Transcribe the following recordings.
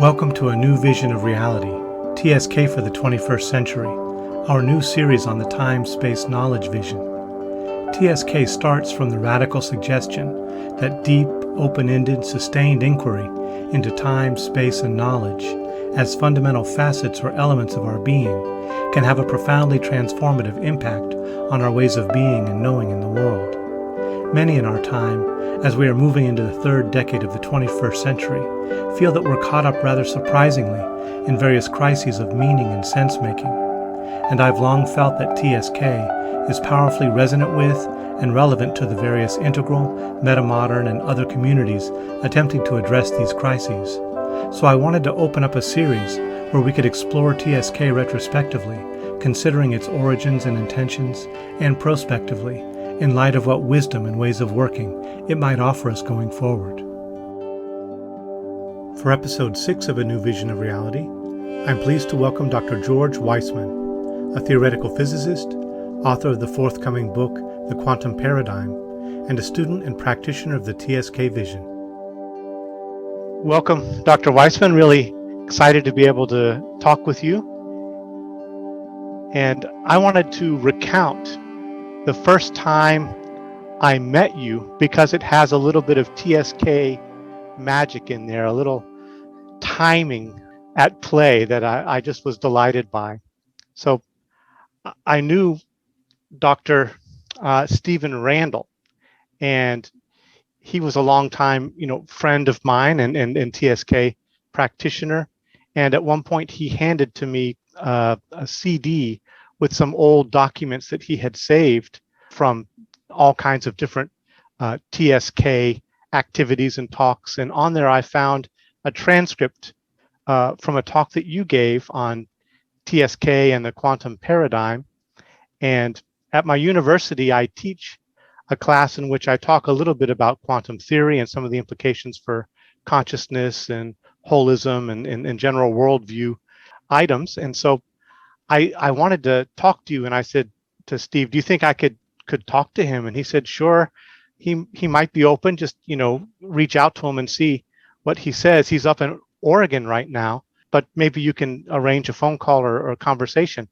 Welcome to a new vision of reality, TSK for the 21st century, our new series on the time-space knowledge vision. TSK starts from the radical suggestion that deep, open-ended, sustained inquiry into time, space, and knowledge, as fundamental facets or elements of our being, can have a profoundly transformative impact on our ways of being and knowing in the world. Many in our time, as we are moving into the third decade of the 21st century, feel that we're caught up rather surprisingly in various crises of meaning and sense-making. And I've long felt that TSK is powerfully resonant with and relevant to the various integral, metamodern, and other communities attempting to address these crises. So I wanted to open up a series where we could explore TSK retrospectively, considering its origins and intentions, and prospectively, in light of what wisdom and ways of working it might offer us going forward. For episode 6 of A New Vision of Reality, I'm pleased to welcome Dr. George Weissman, a theoretical physicist, author of the forthcoming book, The Quantum Paradigm, and a student and practitioner of the TSK vision. Welcome, Dr. Weissman. Really excited to be able to talk with you. And I wanted to recount the first time I met you because it has a little bit of TSK magic in there, a little timing at play that I just was delighted by. So I knew Dr. Stephen Randall, and he was a longtime, friend of mine and TSK practitioner. And at one point he handed to me a CD with some old documents that he had saved from all kinds of different TSK activities and talks. And on there I found a transcript from a talk that you gave on TSK and the quantum paradigm. And at my university, I teach a class in which I talk a little bit about quantum theory and some of the implications for consciousness and holism and general worldview items. And so I wanted to talk to you, and I said to Steve, do you think I could talk to him? And he said, sure, he might be open, just, reach out to him and see what he says. He's up in Oregon right now, but maybe you can arrange a phone call or a conversation.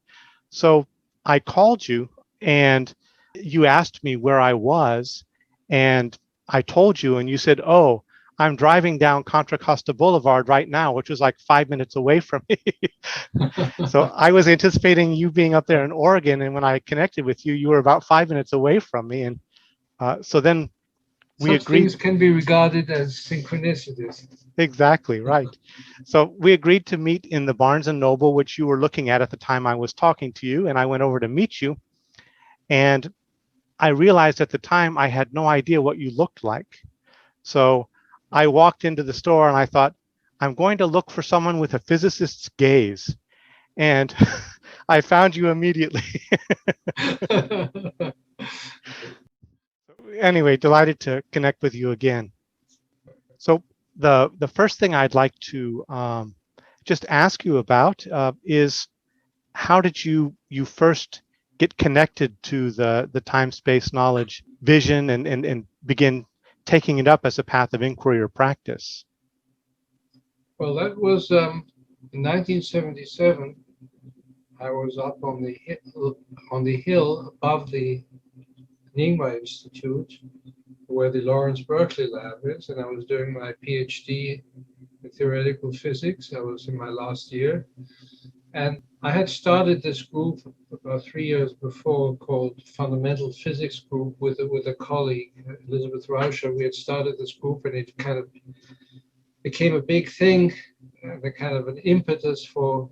So I called you and you asked me where I was, and I told you, and you said, oh, I'm driving down Contra Costa Boulevard right now, which was like 5 minutes away from me. So I was anticipating you being up there in Oregon, and when I connected with you, you were about 5 minutes away from me. And so then we agreed. Things can be regarded as synchronicities. Exactly, right. So we agreed to meet in the Barnes & Noble, which you were looking at the time I was talking to you, and I went over to meet you. And I realized at the time I had no idea what you looked like. So I walked into the store and I thought, I'm going to look for someone with a physicist's gaze. And I found you immediately. Anyway, delighted to connect with you again. So the first thing I'd like to just ask you about is, how did you first get connected to the time-space knowledge vision and begin taking it up as a path of inquiry or practice? Well, that was in 1977. I was up on the hill above the Nyingma Institute, where the Lawrence-Berkeley lab is, and I was doing my Ph.D. in theoretical physics. I was in my last year, and I had started this group about 3 years before called Fundamental Physics Group with a colleague, Elizabeth Rauscher. We had started this group, and it kind of became a big thing, the kind of an impetus for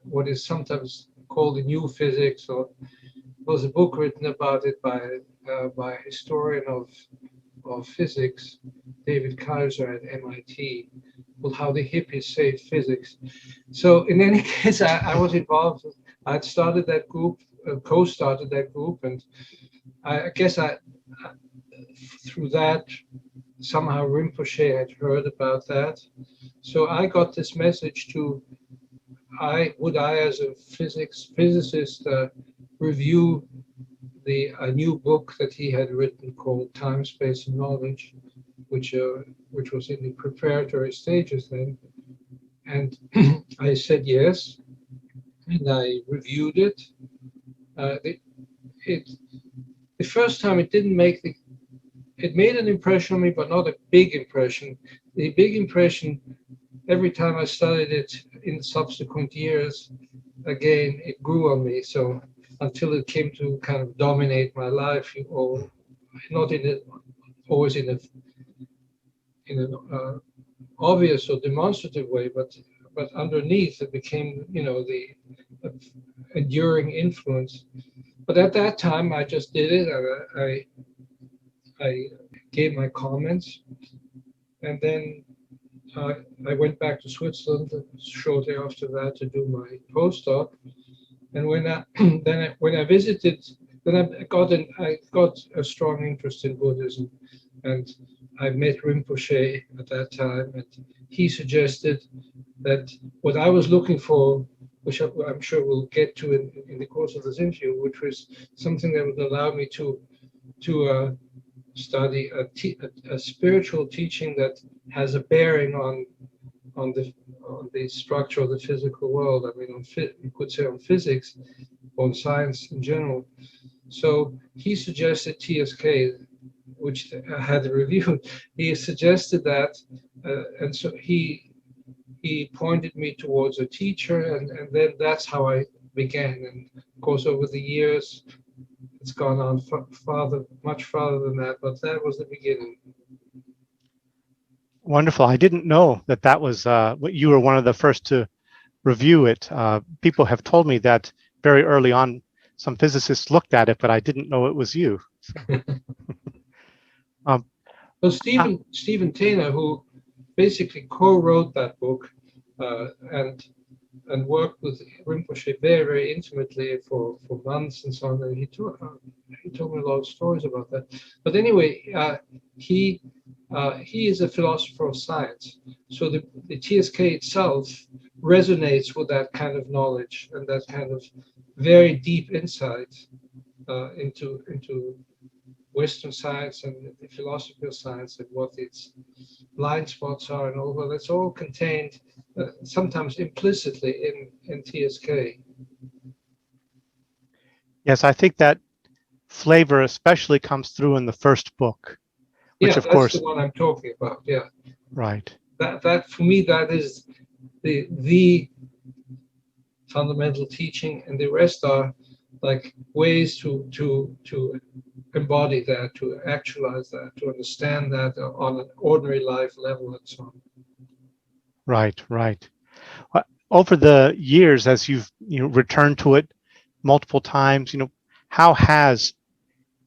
what is sometimes called the new physics. Or there was a book written about it by a historian of physics, David Kaiser at MIT, called How the Hippies Saved Physics. So in any case, I was involved. I'd started that group, co-started that group, and I guess through that, somehow Rinpoche had heard about that. So I got this message would I as a physicist review a new book that he had written called Time, Space, and Knowledge. which was in the preparatory stages then. And I said yes, and I reviewed it. The first time it didn't it made an impression on me, but not a big impression. The big impression, every time I studied it in subsequent years, again, it grew on me. So until it came to kind of dominate my life, or not always in an obvious or demonstrative way, but underneath it became, the enduring influence. But at that time, I just did it. I gave my comments, and then I went back to Switzerland shortly after that to do my postdoc. And when I visited, then I got a strong interest in Buddhism, and I met Rinpoche at that time, and he suggested that what I was looking for, which I'm sure we'll get to in the course of this interview, which was something that would allow me to study a spiritual teaching that has a bearing on the structure of the physical world. I mean, you could say on physics, on science in general. So he suggested TSK, which I had reviewed. He suggested that, and so he pointed me towards a teacher, and then that's how I began. And of course, over the years, it's gone on much farther than that, but that was the beginning. Wonderful. I didn't know that was what you were one of the first to review it. People have told me that very early on, some physicists looked at it, but I didn't know it was you. Well, Stephen Taylor, who basically co-wrote that book and worked with Rinpoche very, very intimately for months and so on, and he told me a lot of stories about that. But anyway, he is a philosopher of science, so the TSK itself resonates with that kind of knowledge and that kind of very deep insight into Western science and the philosophy of science and what its blind spots are and all that. It's all contained sometimes implicitly in TSK. Yes, I think that flavor especially comes through in the first book, which of course, that's the one I'm talking about. Yeah, right. That for me, that is the fundamental teaching, and the rest are like ways to embody that, to actualize that, to understand that on an ordinary life level and so on. Right. Over the years, as you've returned to it multiple times, how has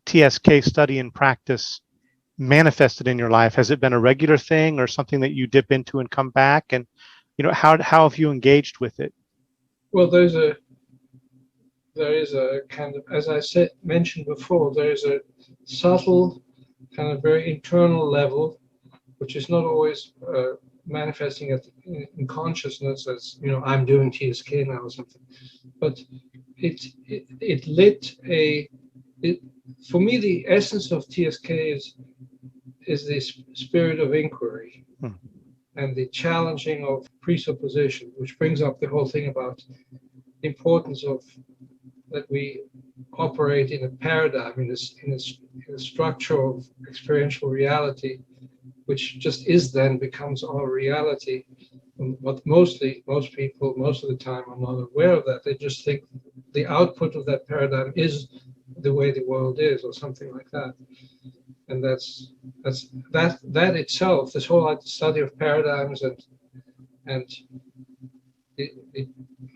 TSK study and practice manifested in your life? Has it been a regular thing or something that you dip into and come back? And how have you engaged with it? Well, there is a kind of, as I mentioned before, there is a subtle kind of very internal level, which is not always manifesting in consciousness as, I'm doing TSK now or something, but it lit for me, the essence of TSK is this spirit of inquiry and the challenging of presupposition, which brings up the whole thing about the importance of that we operate in a paradigm, in a structure of experiential reality, which just becomes our reality. But most people, most of the time, are not aware of that. They just think the output of that paradigm is the way the world is, or something like that. And that itself, this whole study of paradigms and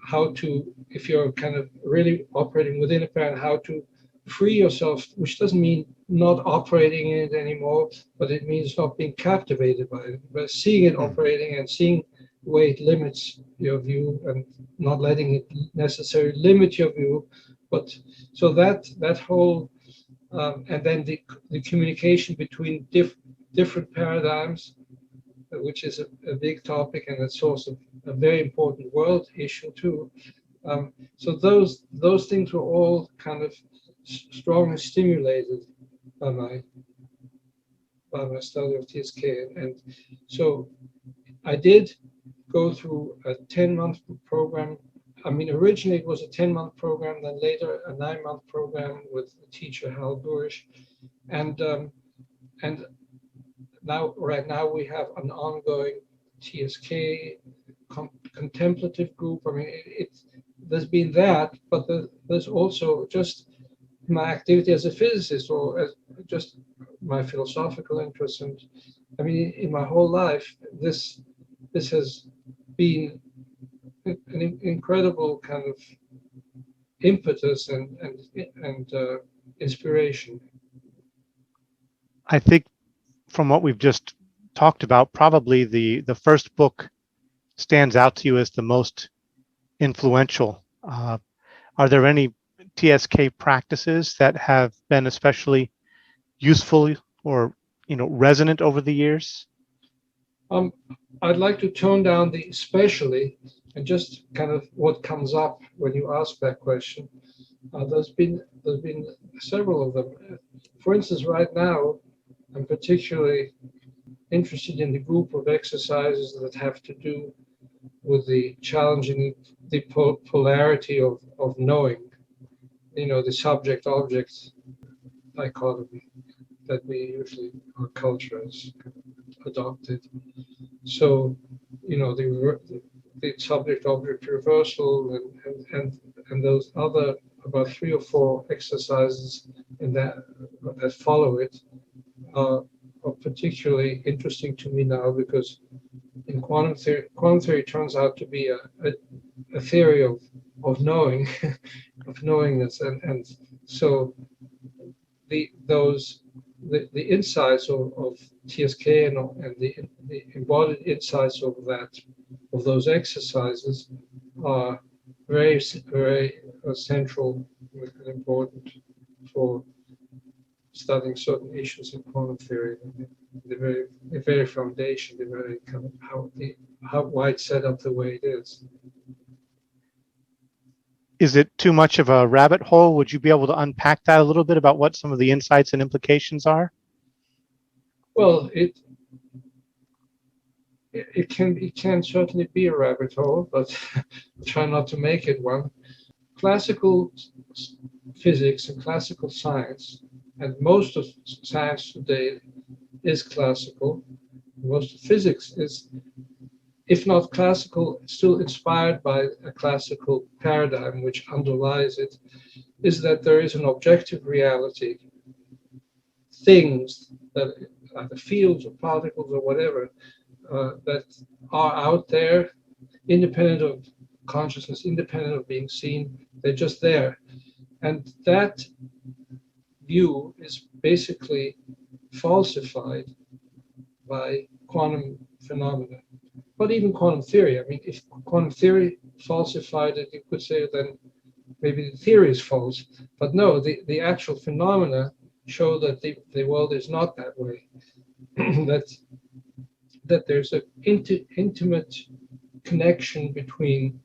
how to, if you're kind of really operating within a paradigm, how to free yourself, which doesn't mean not operating in it anymore, but it means not being captivated by it, but seeing it operating and seeing the way it limits your view and not letting it necessarily limit your view. But so that whole, and then the communication between different paradigms, which is a big topic and a source of a very important world issue too. So those things were all kind of strongly stimulated by by my study of TSK. And so I did go through a 10-month program. I mean, originally it was a 10-month program, then later a 9-month program with the teacher Hal Gurish. And now, right now, we have an ongoing TSK contemplative group. I mean, there's been that, but there's also just my activity as a physicist, or as just my philosophical interest. And I mean, in my whole life, this has been an incredible kind of impetus and inspiration. I think from what we've just talked about, probably the first book stands out to you as the most influential. Are there any TSK practices that have been especially useful or resonant over the years? I'd like to tone down the especially and just kind of what comes up when you ask that question. There's been several of them. For instance, right now, I'm particularly interested in the group of exercises that have to do with the challenging the polarity of knowing, the subject-object dichotomy that we usually, our culture has adopted. So, the subject-object reversal and those other about 3 or 4 exercises in that follow it are particularly interesting to me now, because in quantum theory turns out to be a theory of knowing, of knowingness, and so the insights of TSK and the embodied insights of those exercises are very central and important for studying certain issues in quantum theory. The very foundation, the very kind of why it's set up the way it is. Is it too much of a rabbit hole? Would you be able to unpack that a little bit about what some of the insights and implications are? Well, it can certainly be a rabbit hole, but try not to make it one. Classical physics and classical science, and most of science today is classical. Most of physics is, if not classical, still inspired by a classical paradigm which underlies it, is that there is an objective reality, things that either fields or particles or whatever that are out there, independent of consciousness, independent of being seen. They're just there. And that view is basically falsified by quantum phenomena. But even quantum theory, I mean, if quantum theory falsified it, you could say then maybe the theory is false. But no, the actual phenomena show that the world is not that way. that there's an intimate connection between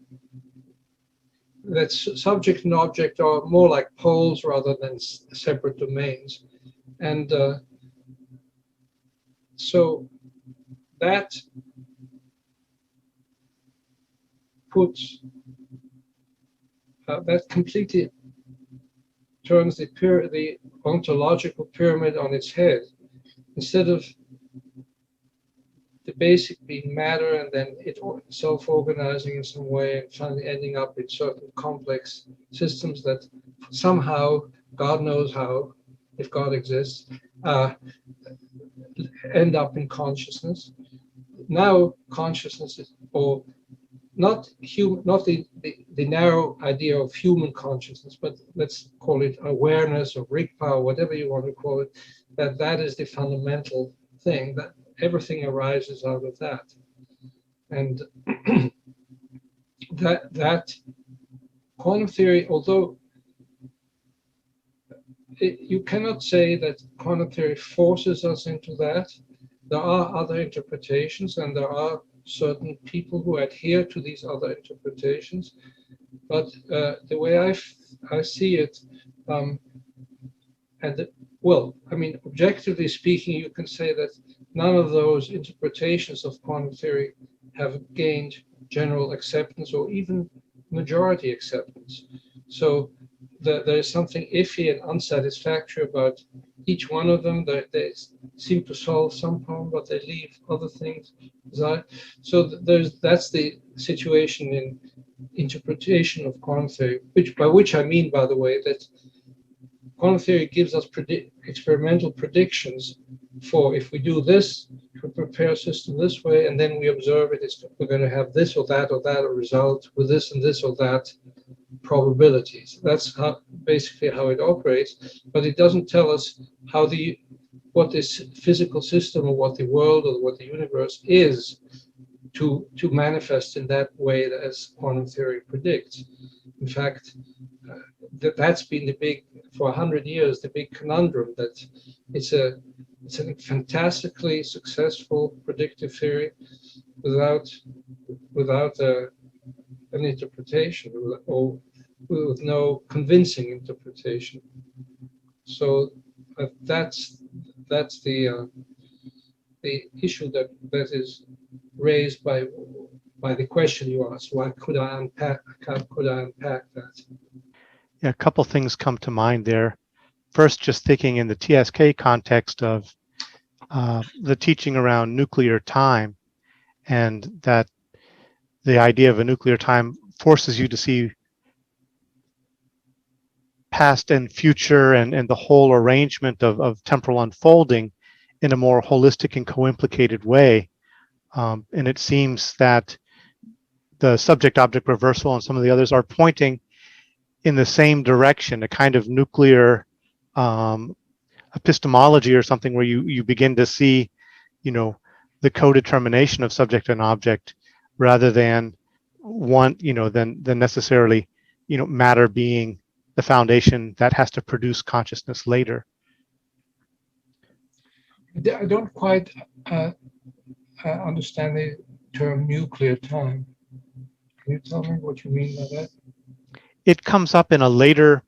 that subject and object are more like poles rather than separate domains. And so that puts, that completely turns the ontological pyramid on its head. Instead of the basic being matter and then it self-organizing in some way and finally ending up in certain complex systems that somehow, God knows how, if God exists, end up in consciousness. Now consciousness is, or not the narrow idea of human consciousness, but let's call it awareness or Rigpa or whatever you want to call it, that is the fundamental thing, that everything arises out of that. And that quantum theory, although you cannot say that quantum theory forces us into that, there are other interpretations and there are certain people who adhere to these other interpretations. But the way I see it, and Well, I mean, objectively speaking, you can say that none of those interpretations of quantum theory have gained general acceptance or even majority acceptance. So there is something iffy and unsatisfactory about each one of them. They seem to solve some problem, but they leave other things. So that's the situation in interpretation of quantum theory, by which I mean, by the way, that quantum theory gives us experimental predictions for if we do this, we prepare a system this way, and then we observe it, we're going to have this or that a result with this and this or that probabilities. That's basically how it operates, but it doesn't tell us what this physical system or what the world or what the universe is to manifest in that way as quantum theory predicts. In fact, that's been for 100 years, the big conundrum that it's a fantastically successful predictive theory without an interpretation or with no convincing interpretation. So that's the issue that is raised by the question you asked. Why could I unpack that? Yeah, a couple things come to mind there. First, just thinking in the TSK context of the teaching around nuclear time, and that the idea of a nuclear time forces you to see past and future and the whole arrangement of temporal unfolding in a more holistic and co-implicated way. And it seems that the subject-object reversal and some of the others are pointing in the same direction, a kind of nuclear epistemology or something where you begin to see, the co-determination of subject and object rather than than necessarily, matter being the foundation that has to produce consciousness later. I don't quite understand the term nuclear time. Can you tell me what you mean by that? It comes up in a later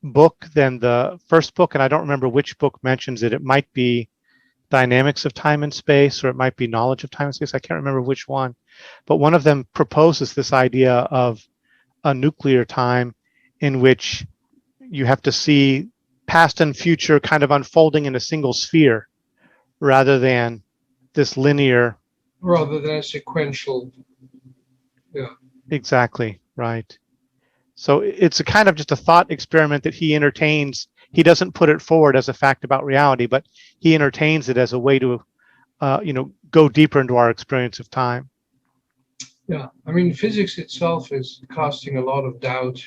book than the first book, and I don't remember which book mentions it. It might be Dynamics of Time and Space, or it might be Knowledge of Time and Space. I can't remember which one, but one of them proposes this idea of a nuclear time in which you have to see past and future kind of unfolding in a single sphere rather than this linear. Rather than a sequential. Yeah. Exactly, right. So it's a kind of just a thought experiment that he entertains. He doesn't put it forward as a fact about reality, but he entertains it as a way to, go deeper into our experience of time. Yeah, I mean, physics itself is casting a lot of doubt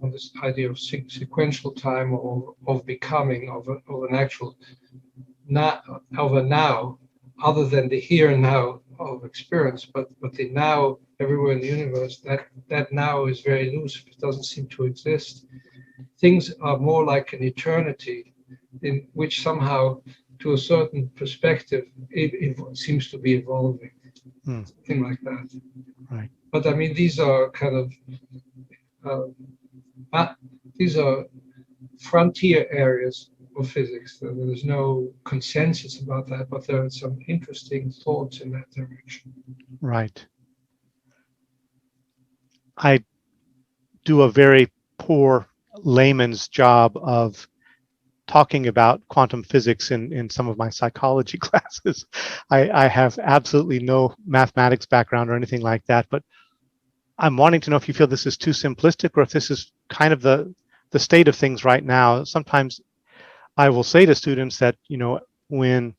on this idea of sequential time or of becoming of an actual of a now, other than the here and now of experience, but the now everywhere in the universe, that now is very loose. It doesn't seem to exist. Things are more like an eternity in which somehow, to a certain perspective, it seems to be evolving. Something like that. Right. But I mean, these are kind of these are frontier areas of physics. There's no consensus about that, but there are some interesting thoughts in that direction. Right. I do a very poor layman's job of talking about quantum physics in some of my psychology classes. I have absolutely no mathematics background or anything like that, but I'm wanting to know if you feel this is too simplistic or if this is kind of the state of things right now. Sometimes I will say to students that, when,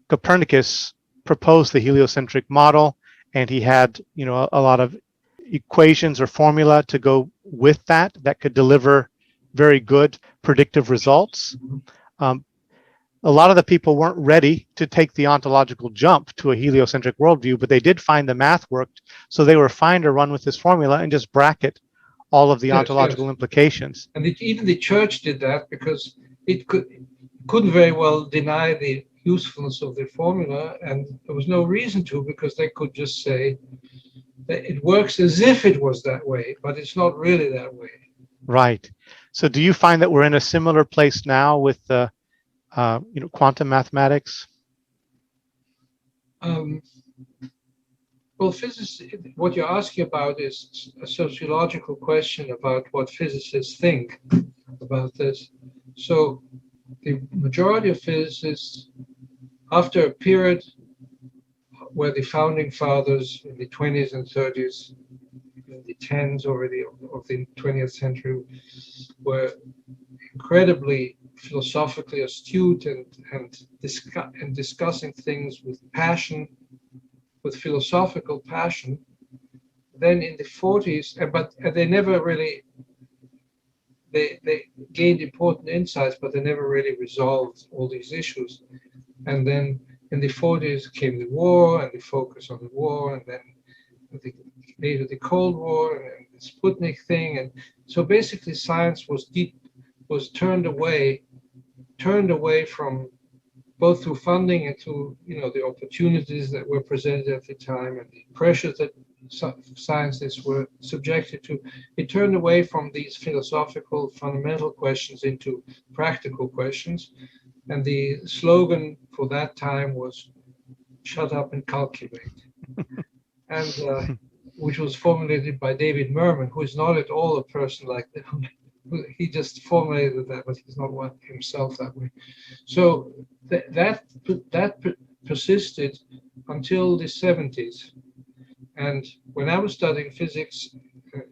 Copernicus proposed the heliocentric model and he had, a lot of equations or formula to go with that could deliver very good predictive results. A lot of the people weren't ready to take the ontological jump to a heliocentric worldview, but they did find the math worked. So they were fine to run with this formula and just bracket all of the ontological implications. And even the church did that because it couldn't very well deny the usefulness of the formula, and there was no reason to, because they could just say that it works as if it was that way, but it's not really that way. Right. So do you find that we're in a similar place now with quantum mathematics? Well, what you're asking about is a sociological question about what physicists think about this. So the majority of physicists, after a period where the founding fathers in the 20s and 30s, in the 10s already of the 20th century, were incredibly philosophically astute and discussing things with passion, with philosophical passion. Then in the 40s, but they never really, they gained important insights, but they never really resolved all these issues. And then in the 40s came the war and the focus on the war, and then later the Cold War and the Sputnik thing. And so basically science was turned away from, both through funding and through the opportunities that were presented at the time and the pressures that scientists were subjected to. It turned away from these philosophical fundamental questions into practical questions. And the slogan for that time was "Shut up and calculate," and which was formulated by David Merman, who is not at all a person like that. He just formulated that, but he's not one himself that way. So that persisted until the 70s. And when I was studying physics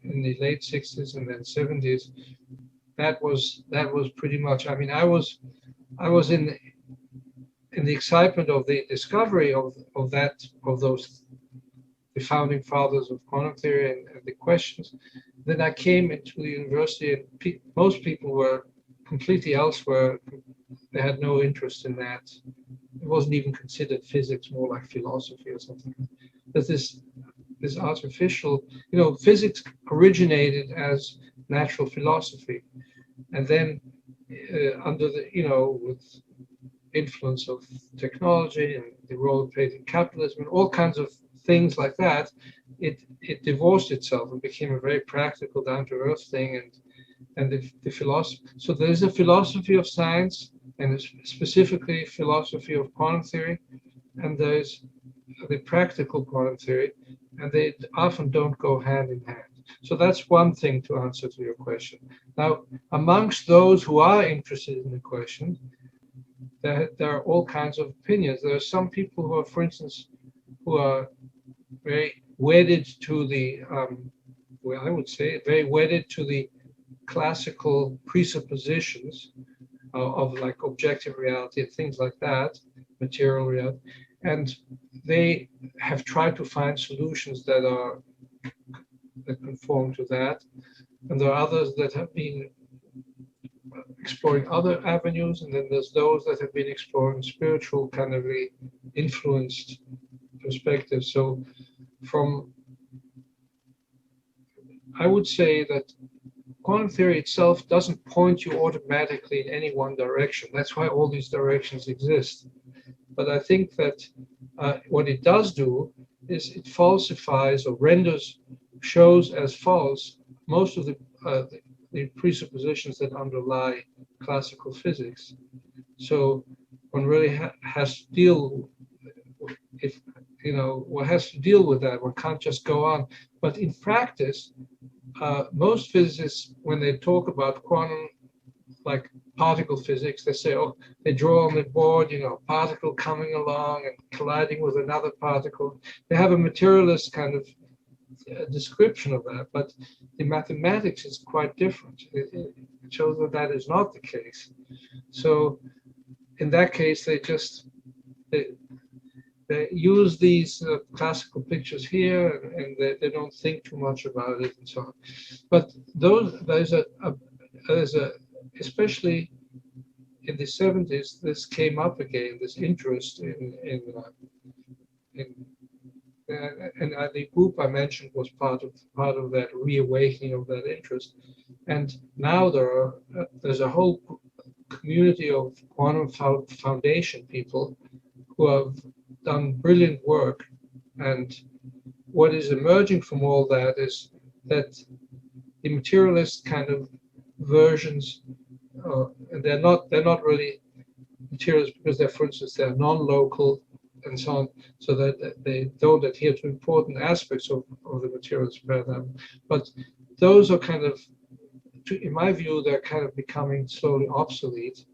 in the late 60s and then 70s, that was pretty much. I mean, I was in the excitement of the discovery of those the founding fathers of quantum theory and the questions. Then I came into the university, and most people were completely elsewhere. They had no interest in that. It wasn't even considered physics, more like philosophy or something. But this artificial, physics originated as natural philosophy, and then under the, with influence of technology and the role it played in capitalism and all kinds of things like that, it divorced itself and became a very practical, down-to-earth thing, and the philosophy. So there's a philosophy of science, and specifically philosophy of quantum theory, and there's the practical quantum theory, and they often don't go hand in hand. So that's one thing to answer to your question. Now, amongst those who are interested in the question, there are all kinds of opinions. There are some people who are, for instance, who are very wedded to the, I would say, very wedded to the classical presuppositions of like objective reality and things like that, material reality, and they have tried to find solutions that conform to that, and there are others that have been exploring other avenues, and then there's those that have been exploring spiritual kind of influenced perspectives. So I would say that quantum theory itself doesn't point you automatically in any one direction. That's why all these directions exist. But I think that what it does do is it falsifies or shows as false most of the presuppositions that underlie classical physics. So one really has to deal one has to deal with that. One can't just go on. But in practice, most physicists, when they talk about quantum, like particle physics, they say, they draw on the board, particle coming along and colliding with another particle. They have a materialist kind of description of that, but the mathematics is quite different. It shows that is not the case. So in that case, they use these classical pictures here, and they don't think too much about it and so on. But there's especially in the 70s, this came up again, this interest and the group I mentioned was part of that reawakening of that interest. And now there's a whole community of quantum foundation people who have done brilliant work. And what is emerging from all that is that the materialist kind of versions, and they're not really materials because they're, for instance, they're non-local and so on, so that they don't adhere to important aspects of the materials paradigm. But those are kind of, in my view, they're kind of becoming slowly obsolete,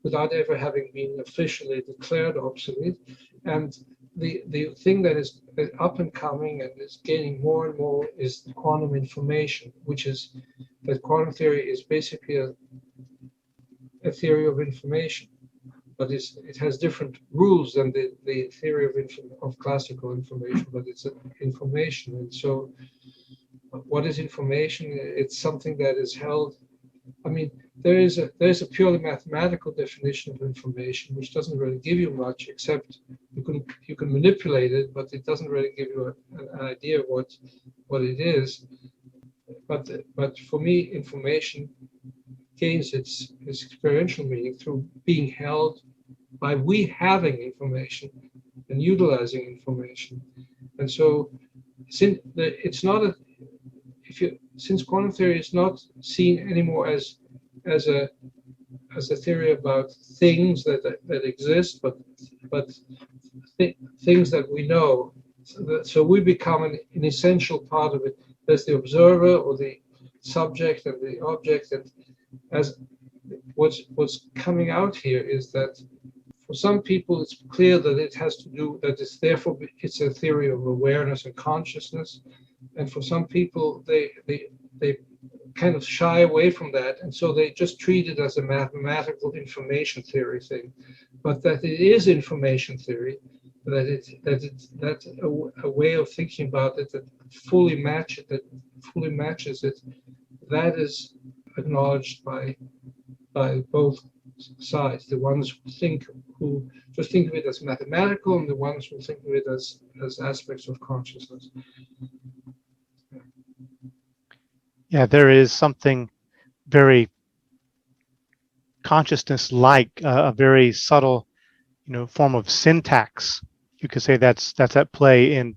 without ever having been officially declared obsolete. And the thing that is up and coming and is gaining more and more is quantum information, which is that quantum theory is basically a theory of information, but it has different rules than the theory of classical information, but it's information. And so what is information? It's something that is held. I mean, there is a purely mathematical definition of information, which doesn't really give you much, except you can manipulate it, but it doesn't really give you an idea of what it is. But for me, information gains its experiential meaning through being held by we having information and utilizing information. And so, since it's not a since quantum theory is not seen anymore as a theory about things that exist, but things that we know. So we become an essential part of it. There's the observer or the subject and the object, and as what's coming out here is that for some people it's clear that it has to do that it's a theory of awareness and consciousness, and for some people they kind of shy away from that, and so they just treat it as a mathematical information theory thing, but that it is information theory, that a way of thinking about it that fully matches it, that is acknowledged by both sides. The ones who just think of it as mathematical, and the ones who think of it as aspects of consciousness. Yeah, there is something very consciousness-like, a very subtle, form of syntax. You could say that's at play in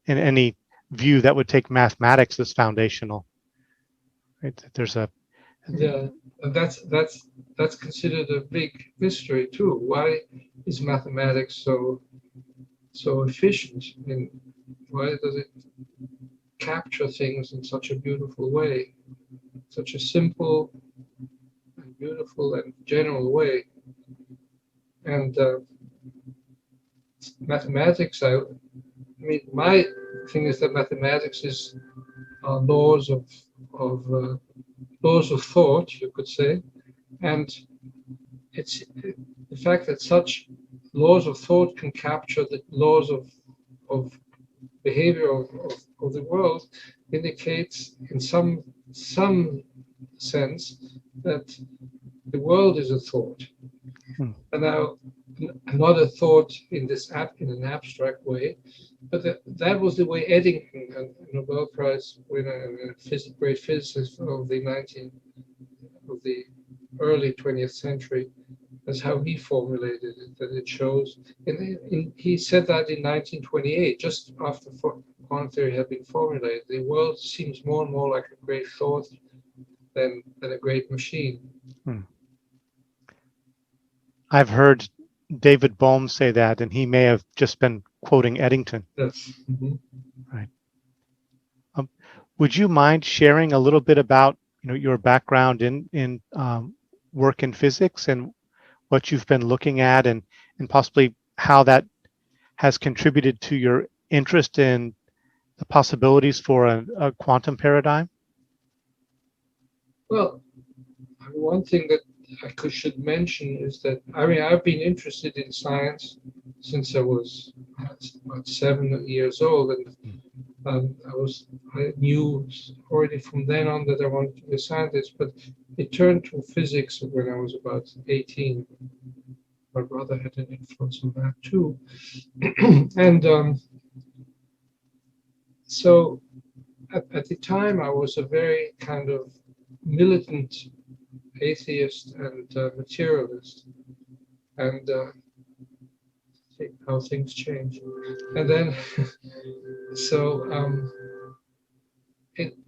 any view that would take mathematics as foundational. Right? There's a Yeah, and that's considered a big mystery too. Why is mathematics so efficient? I mean, why does it capture things in such a beautiful way, such a simple and beautiful and general way? And mathematics, I mean, my thing is that mathematics is laws of thought, you could say, and it's the fact that such laws of thought can capture the laws of behavior of the world indicates in some sense that the world is a thought. And now, not a thought in an abstract way, but that was the way Eddington, a Nobel Prize winner and a great physicist of the early 20th century, that's how he formulated it, that it shows. And he said that in 1928, just after quantum theory had been formulated, the world seems more and more like a great thought than a great machine. I've heard David Bohm say that, and he may have just been quoting Eddington. Yes. Mm-hmm. Right. Would you mind sharing a little bit about your background in work in physics and what you've been looking at, and possibly how that has contributed to your interest in the possibilities for a quantum paradigm? Well, one thing that I should mention is that I've been interested in science since I was about 7 years old, and I knew already from then on that I wanted to be a scientist. But it turned to physics when I was about 18. My brother had an influence on that too, and so at the time I was a very kind of militant atheist and materialist, and how things change. And then, so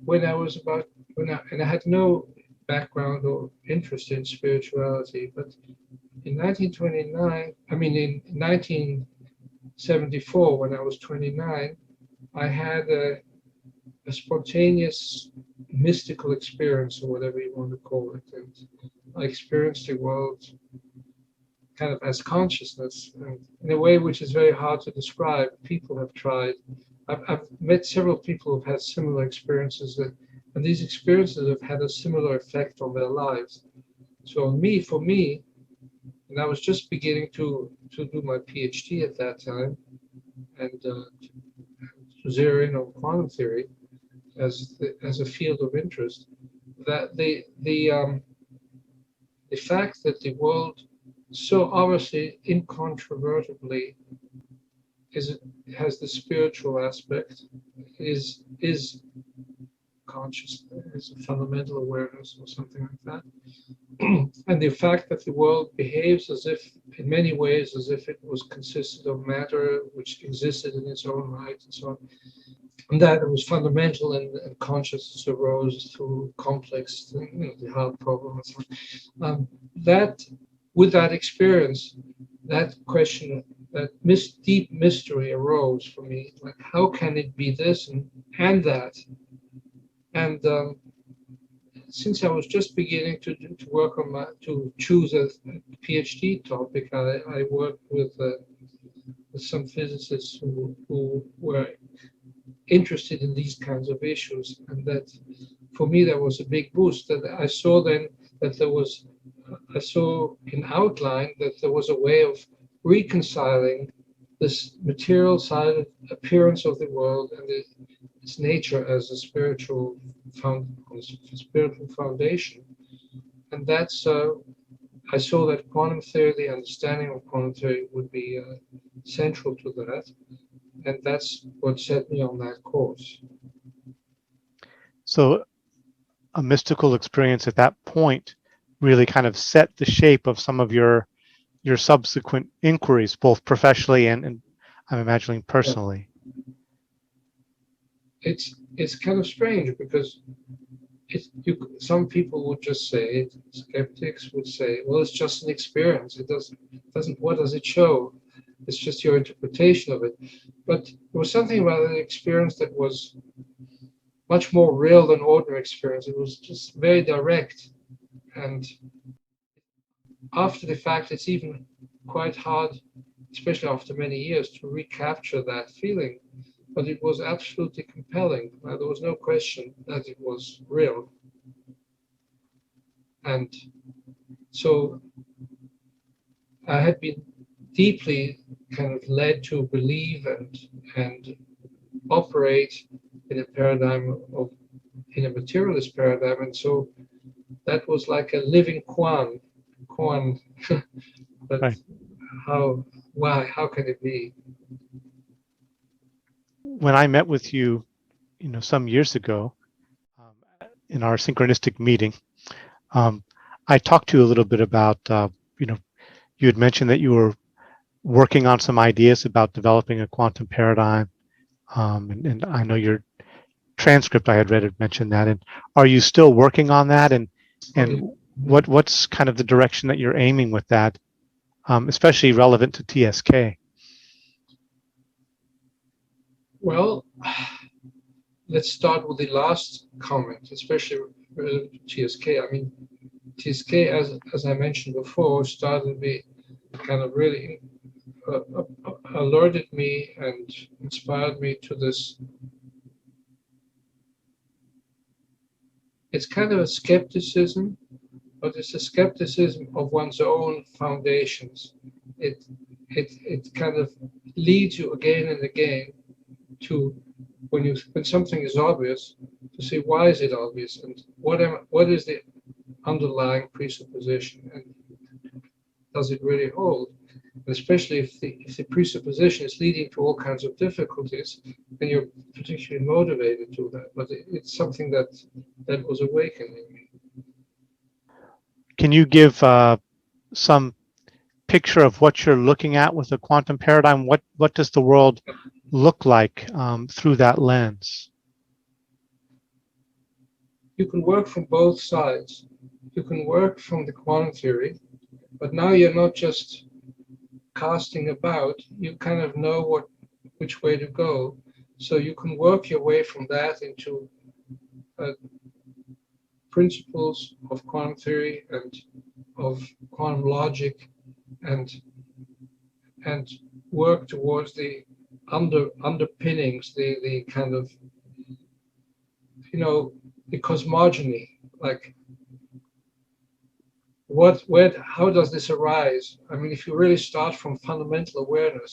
when I was about and I had no background or interest in spirituality, but in 1929, I mean in 1974, when I was 29, I had a spontaneous mystical experience, or whatever you want to call it. And I experienced the world kind of as consciousness, and in a way which is very hard to describe. People have tried. I've met several people who've had similar experiences, and these experiences have had a similar effect on their lives. So for me, and I was just beginning to do my Ph.D. at that time, and to zero in on quantum theory as a field of interest. That the fact that the world so obviously incontrovertibly has the spiritual aspect, is conscious, is a fundamental awareness or something like that. And the fact that the world behaves as if, in many ways, as if it was consisted of matter which existed in its own right and so on, and that it was fundamental, and consciousness arose through complex, the heart problem and so on. That, with that experience, that question, that deep mystery arose for me. Like, how can it be this and that? And since I was just beginning to work on to choose a PhD topic, I worked with some physicists who were interested in these kinds of issues, and that for me that was a big boost. That I saw then that I saw in outline that there was a way of reconciling this material side appearance of the world and its nature as a spiritual foundation. And that's I saw that quantum theory, the understanding of quantum theory, would be central to that, and that's what set me on that course. So a mystical experience at that point really kind of set the shape of some of your subsequent inquiries, both professionally and I'm imagining personally. It's kind of strange because some people would just say, skeptics would say, well, it's just an experience. It doesn't. What does it show? It's just your interpretation of it. But there was something about an experience that was much more real than ordinary experience. It was just very direct, and after the fact, it's even quite hard, especially after many years, to recapture that feeling. But it was absolutely compelling. There was no question that it was real. And so I had been deeply kind of led to believe and operate in a in a materialist paradigm. And so that was like a living koan. But right. How can it be? When I met with you, some years ago, in our synchronistic meeting, I talked to you a little bit about, you had mentioned that you were working on some ideas about developing a quantum paradigm, and I know your transcript I had read had mentioned that. And are you still working on that? And what's kind of the direction that you're aiming with that, especially relevant to TSK? Well, let's start with the last comment, especially relative to TSK. I mean, TSK, as I mentioned before, started me kind of really alerted me and inspired me to this. It's kind of a skepticism, but it's a skepticism of one's own foundations. It kind of leads you again and again to when something is obvious, to see why is it obvious, and what is the underlying presupposition, and does it really hold? And especially if the presupposition is leading to all kinds of difficulties, then you're particularly motivated to that. But it's something that was awakening me. Can you give some picture of what you're looking at with a quantum paradigm? What does the world look like through that lens? you can work from both sides. You can work from the quantum theory, but now you're not just casting about, you kind of know which way to go. So you can work your way from that into principles of quantum theory and of quantum logic, and work towards the underpinnings, the kind of, the cosmogony, like how does this arise? I mean, if you really start from fundamental awareness,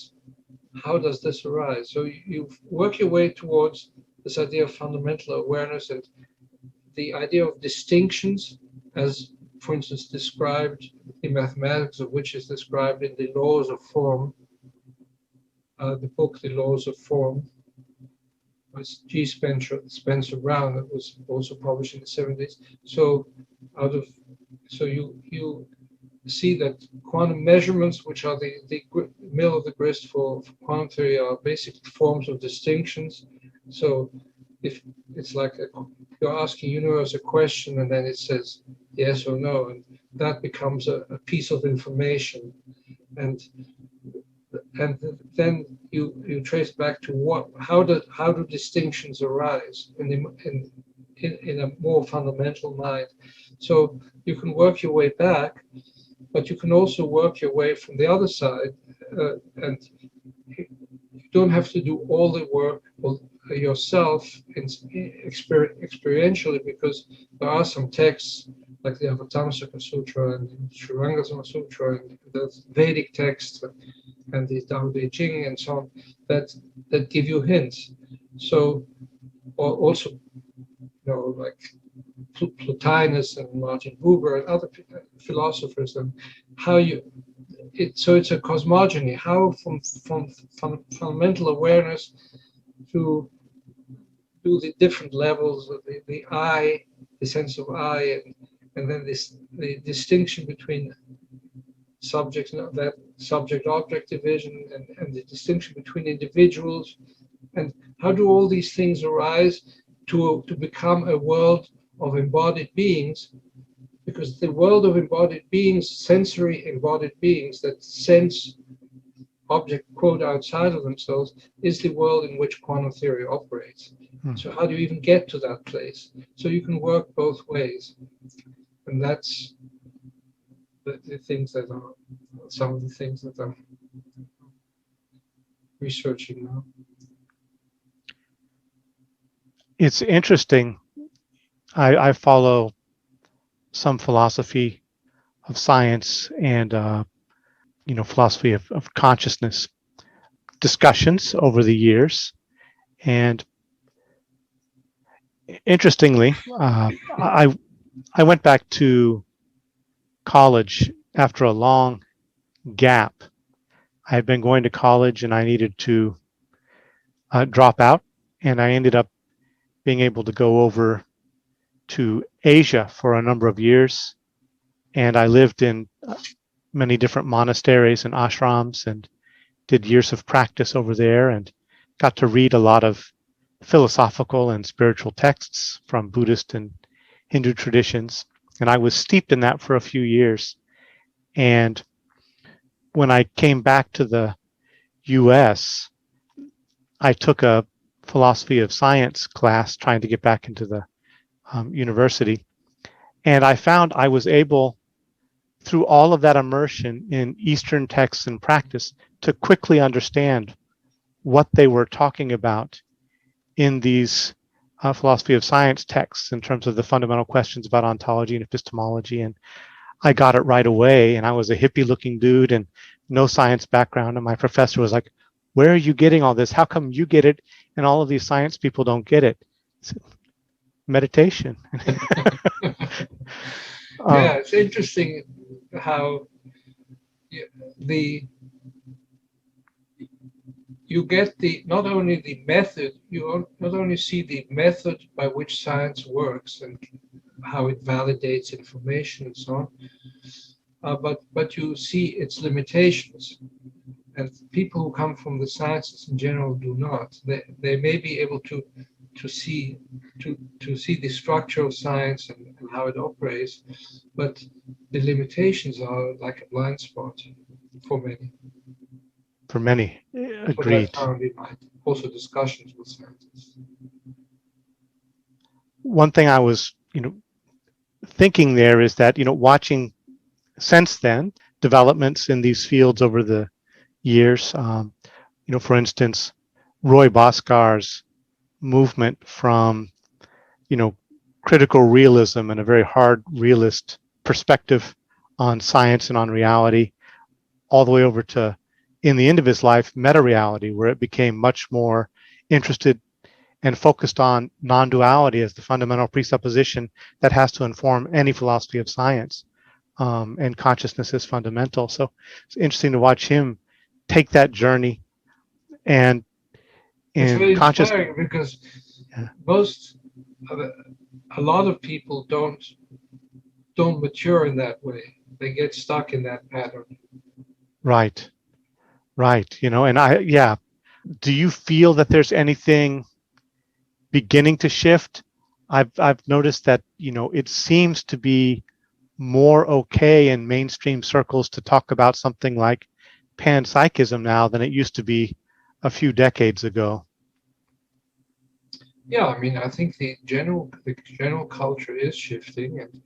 how does this arise? So you work your way towards this idea of fundamental awareness and the idea of distinctions, as, for instance, described in mathematics, of which is described in the Laws of Form, the book, The Laws of Form, by G. Spencer Brown, that was also published in the 70s. So you see that quantum measurements, which are the middle of the grist for quantum theory, are basically forms of distinctions. So if it's like you're asking universe a question and then it says yes or no, and that becomes a piece of information, and then you trace back to how do distinctions arise in a more fundamental mind. So you can work your way back, but you can also work your way from the other side, and you don't have to do all the work yourself experientially, because there are some texts like the Avatamsaka Sutra and the Srirangasana Sutra and the Vedic texts and the Tao Te Ching and so on that give you hints. So, or also, like Plotinus and Martin Buber and other philosophers, and so it's a cosmogony, how from fundamental awareness to do the different levels of the I, the sense of I, and then the distinction between subjects, that subject-object division, and the distinction between individuals, and how do all these things arise to become a world of embodied beings, because the world of embodied beings, sensory embodied beings that sense object, quote, outside of themselves, is the world in which quantum theory operates. So how do you even get to that place? So you can work both ways. And that's the things that are, some of the things that I'm researching now. It's interesting. I follow some philosophy of science and philosophy of consciousness discussions over the years, and interestingly, I went back to college after a long gap. I had been going to college and I needed to drop out, and I ended up being able to go over to Asia for a number of years, and I lived in many different monasteries and ashrams and did years of practice over there, and got to read a lot of philosophical and spiritual texts from Buddhist and Hindu traditions, and I was steeped in that for a few years. And when I came back to the US, I took a philosophy of science class trying to get back into the university, and I found I was able, through all of that immersion in Eastern texts and practice, to quickly understand what they were talking about in these philosophy of science texts in terms of the fundamental questions about ontology and epistemology. And I got it right away, and I was a hippie looking dude and no science background, and my professor was like, "Where are you getting all this? How come you get it and all of these science people don't get it?" Meditation. Yeah, it's interesting how you get not only the method, you not only see the method by which science works and how it validates information and so on, but you see its limitations. And people who come from the sciences in general do not. They may be able to see the structure of science and how it operates, but the limitations are like a blind spot for many. For many, That's what I agreed. found in my also discussions with scientists. One thing I was, thinking there is that, watching since then developments in these fields over the years, for instance, Roy Boscar's movement from, critical realism and a very hard realist perspective on science and on reality, all the way over to, in the end of his life, meta-reality, where it became much more interested and focused on non-duality as the fundamental presupposition that has to inform any philosophy of science, and consciousness is fundamental. So it's interesting to watch him take that journey, and It's in very consciousness. inspiring because Yeah. a lot of people don't mature in that way. They get stuck in that pattern. Right. And do you feel that there's anything beginning to shift? I've noticed that, it seems to be more okay in mainstream circles to talk about something like panpsychism now than it used to be a few decades ago. Yeah, I mean, I think the general culture is shifting, and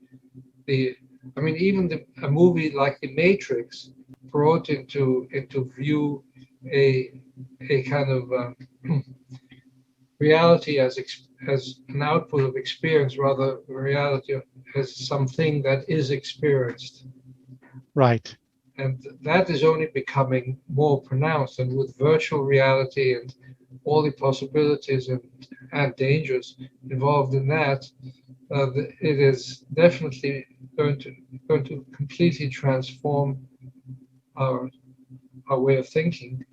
even a movie like The Matrix brought into view a kind of reality as an output of experience, rather reality as something that is experienced. Right. And that is only becoming more pronounced, and with virtual reality and all the possibilities and dangers involved in that, it is definitely going to completely transform our way of thinking.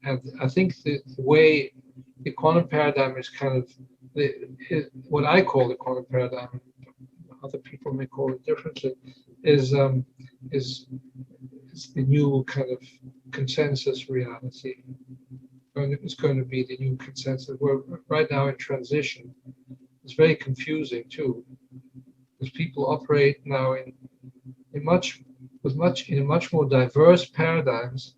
And I think the way the quantum paradigm is kind of what I call the quantum paradigm, other people may call it differently, is the new kind of consensus reality. It's going to be the new consensus. We're right now in transition. It's very confusing too, because people operate now in much more diverse paradigms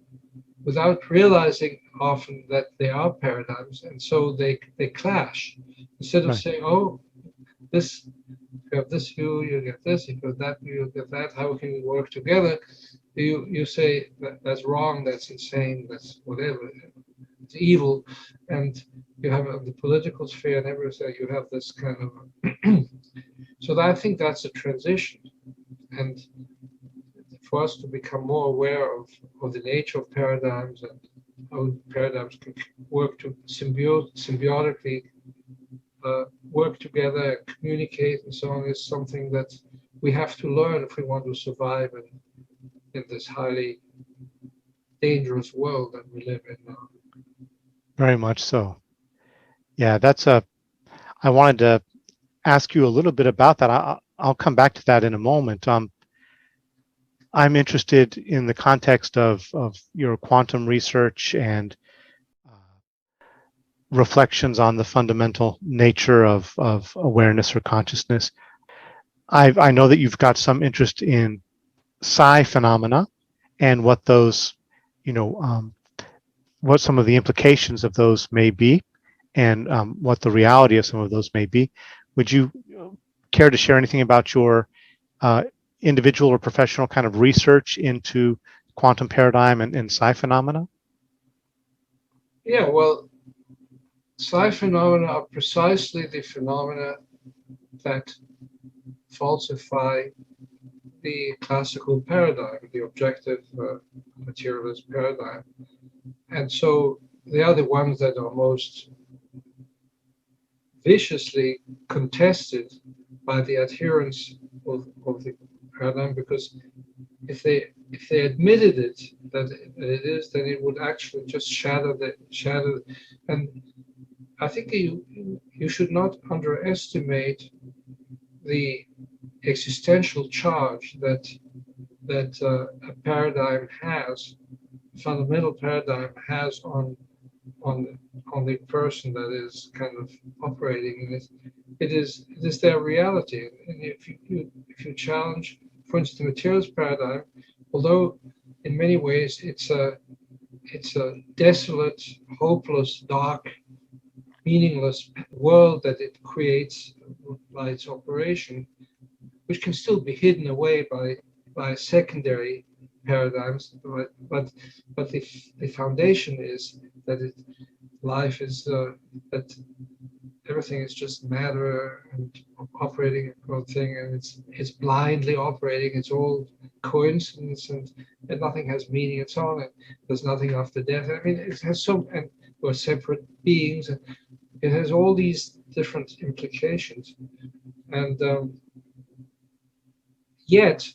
without realizing often that they are paradigms, and so they clash. Instead of Right. saying, "Oh, this you have this view, you get this, you get that view, you get that. How can we work together?" You say that's wrong, that's insane, that's whatever, it's evil, and you have the political sphere and everything. You have this kind of so I think that's a transition, and for us to become more aware of the nature of paradigms and how paradigms can work to symbiotically work together, communicate, and so on, is something that we have to learn if we want to survive in this highly dangerous world that we live in now. Very much so. Yeah, I wanted to ask you a little bit about that. I'll come back to that in a moment. I'm interested in the context of your quantum research and reflections on the fundamental nature of awareness or consciousness. I know that you've got some interest in psi phenomena and what those, what some of the implications of those may be, and what the reality of some of those may be. Would you care to share anything about your individual or professional kind of research into quantum paradigm and psi phenomena? Yeah, well, psi phenomena are precisely the phenomena that falsify the classical paradigm, the objective materialist paradigm. And so they are the ones that are most viciously contested by the adherents of the paradigm, because if they admitted it that it is, then it would actually just shatter. And I think you should not underestimate the existential charge that a paradigm has, fundamental paradigm has on the person that is kind of operating in it. It is their reality. And if you challenge, for instance, the materialist paradigm, although in many ways it's a desolate, hopeless, dark, meaningless world that it creates by its operation, which can still be hidden away by secondary paradigms, but the foundation is that life is that everything is just matter and operating one thing, and it's blindly operating. It's all coincidence, and nothing has meaning and so on. And there's nothing after death. I mean, it has and we're separate beings, and it has all these different implications, and yet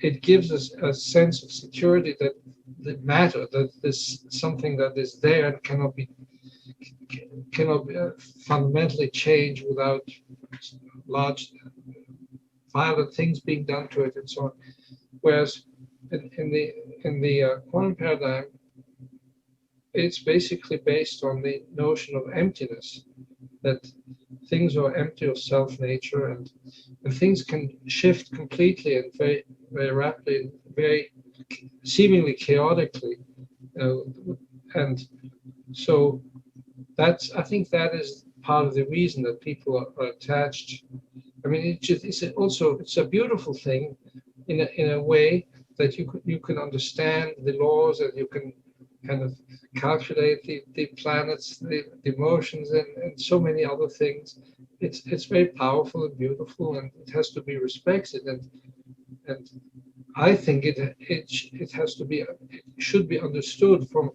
it gives us a sense of security that matter, that there's something that is there and cannot be fundamentally changed without large violent things being done to it and so on. Whereas in the quantum paradigm, it's basically based on the notion of emptiness, that things are empty of self-nature, and things can shift completely and very, very rapidly, very seemingly chaotically, and so I think that is part of the reason that people are attached. I mean, it's a beautiful thing in a way that you can understand the laws, and you can kind of calculate the planets, the motions, and so many other things. It's very powerful and beautiful, and it has to be respected. And I think it has to be, it should be understood from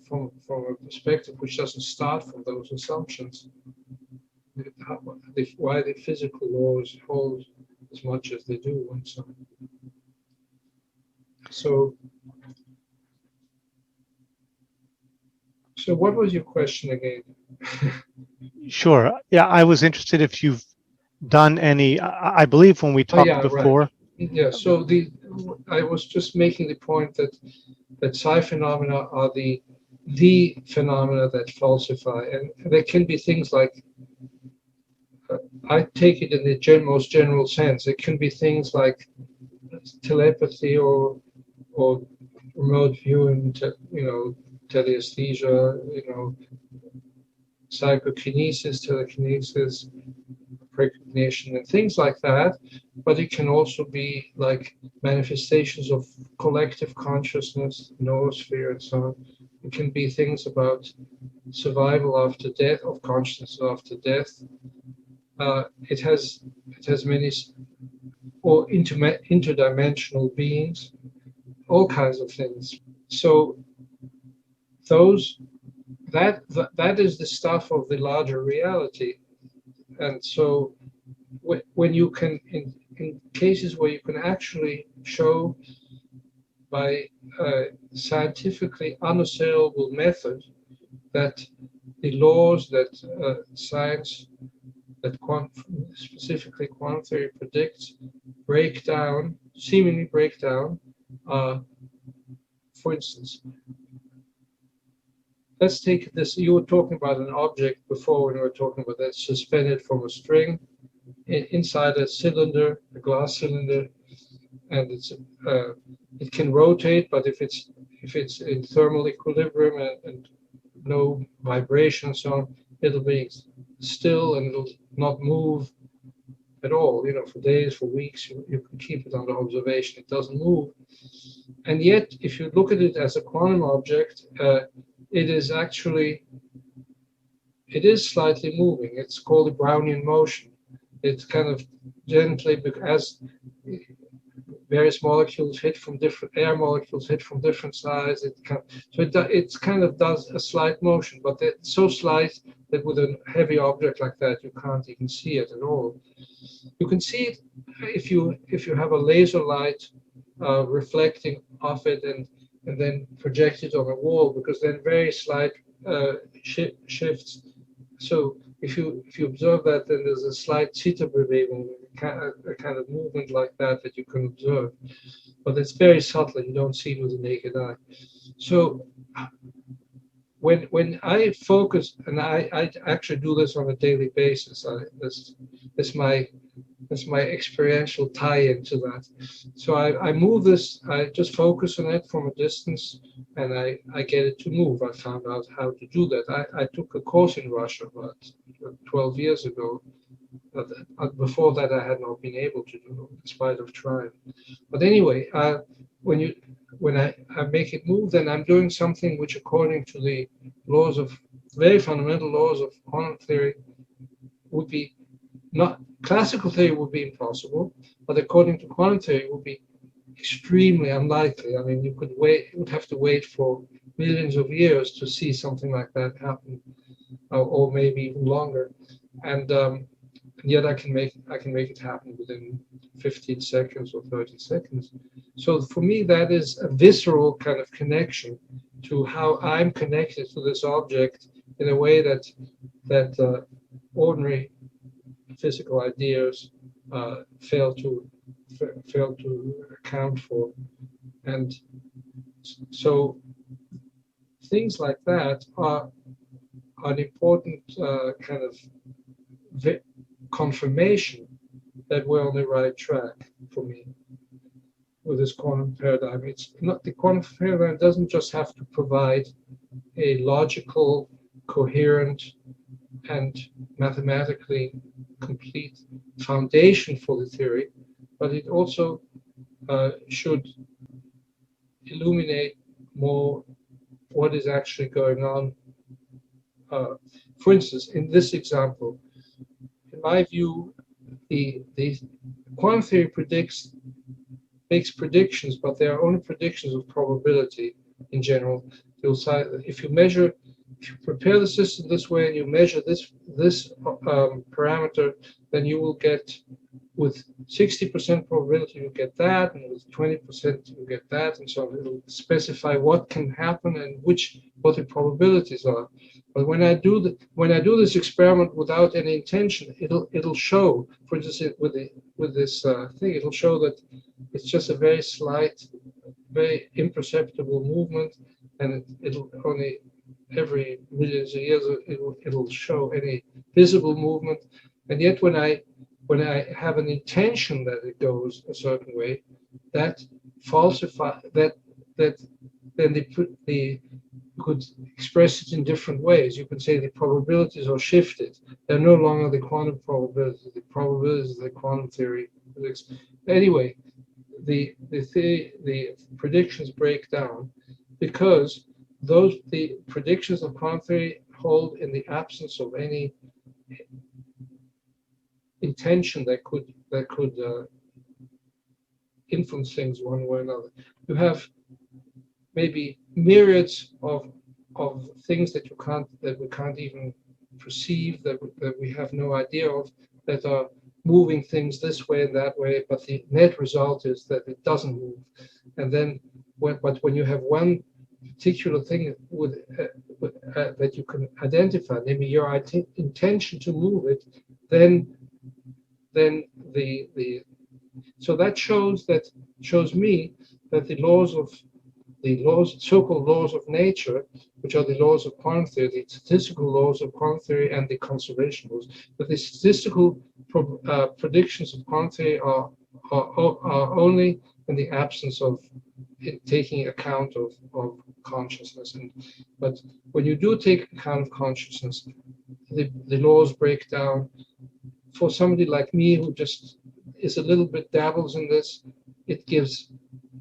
a perspective which doesn't start from those assumptions. Why the physical laws hold as much as they do, and so on. So what was your question again? Sure. Yeah, I was interested if you've done any. I believe when we talked before. Right. Yeah. So I was just making the point that psi phenomena are the phenomena that falsify, and there can be things like, I take it in the most general sense. It can be things like telepathy or remote viewing, telesthesia, psychokinesis, telekinesis, precognition, and things like that. But it can also be like manifestations of collective consciousness, noosphere, and so on. It can be things about survival after death, of consciousness after death. It has many or interdimensional beings, all kinds of things. So that is the stuff of the larger reality. And so when you can, in cases where you can actually show by a scientifically unassailable method that the laws that science, that specifically quantum theory predicts, seemingly break down. For instance, let's take this. You were talking about an object before when we were talking about that suspended from a string inside a cylinder, a glass cylinder, and it can rotate, but if it's in thermal equilibrium and no vibration and so on, it'll be still and it'll not move at all. For days, for weeks, you can keep it under observation. It doesn't move. And yet, if you look at it as a quantum object, it is slightly moving. It's called a Brownian motion. It's kind of gently, as various molecules hit from different air molecules hit from different sides. It kind of does a slight motion, but it's so slight that with a heavy object like that, you can't even see it at all. You can see it if you have a laser light reflecting off it and then project it on a wall, because then very slight shifts. So if you observe that, then there's a slight Zitterbewegung, a kind of movement like that you can observe, but it's very subtle. You don't see it with the naked eye. So when I focus, and I actually do this on a daily basis. This my experiential tie-in to that. So I move this, I just focus on it from a distance, and I get it to move. I found out how to do that. I took a course in Russia about 12 years ago. But before that, I had not been able to do it, in spite of trying. But anyway, when I make it move, then I'm doing something which, according to the laws of very fundamental laws of quantum theory, would be not classical theory would be impossible, but according to quantum theory, it would be extremely unlikely. I mean, you would have to wait for millions of years to see something like that happen, or maybe even longer. And yet I can make it happen within 15 seconds or 30 seconds. So for me, that is a visceral kind of connection to how I'm connected to this object in a way that ordinary physical ideas fail to account for. And so things like that are an important kind of confirmation that we're on the right track for me with this quantum paradigm. It's not, the quantum paradigm doesn't just have to provide a logical, coherent, and mathematically complete foundation for the theory, but it also should illuminate more what is actually going on. For instance, in this example, in my view, the quantum theory makes predictions, but they are only predictions of probability in general. If you prepare the system this way and you measure this parameter, then you will get, with 60% probability you get that, and with 20% you get that, and so on. It'll specify what can happen and what the probabilities are. But when I do this experiment without any intention, it'll show, for instance, with this thing, it'll show that it's just a very slight, very imperceptible movement, and it'll only every millions of years it'll show any visible movement. And yet when I have an intention that it goes a certain way, that falsify that then you could express it in different ways. You could say the probabilities are shifted. They're no longer the quantum probabilities. The probabilities of the quantum theory physics. Anyway, the predictions break down because the predictions of quantum theory hold in the absence of any intention that could influence things one way or another. You have maybe myriads of things that we can't even perceive, that we have no idea of, that are moving things this way and that way, but the net result is that it doesn't move. And then when you have one particular thing that you can identify, maybe your intention to move it, then so that shows me that the so-called laws of nature, which are the laws of quantum theory, the statistical laws of quantum theory and the conservation laws, that the statistical predictions of quantum theory are only in the absence of taking account of consciousness. But when you do take account of consciousness, the laws break down. For somebody like me who just is a little bit dabbles in this, it gives,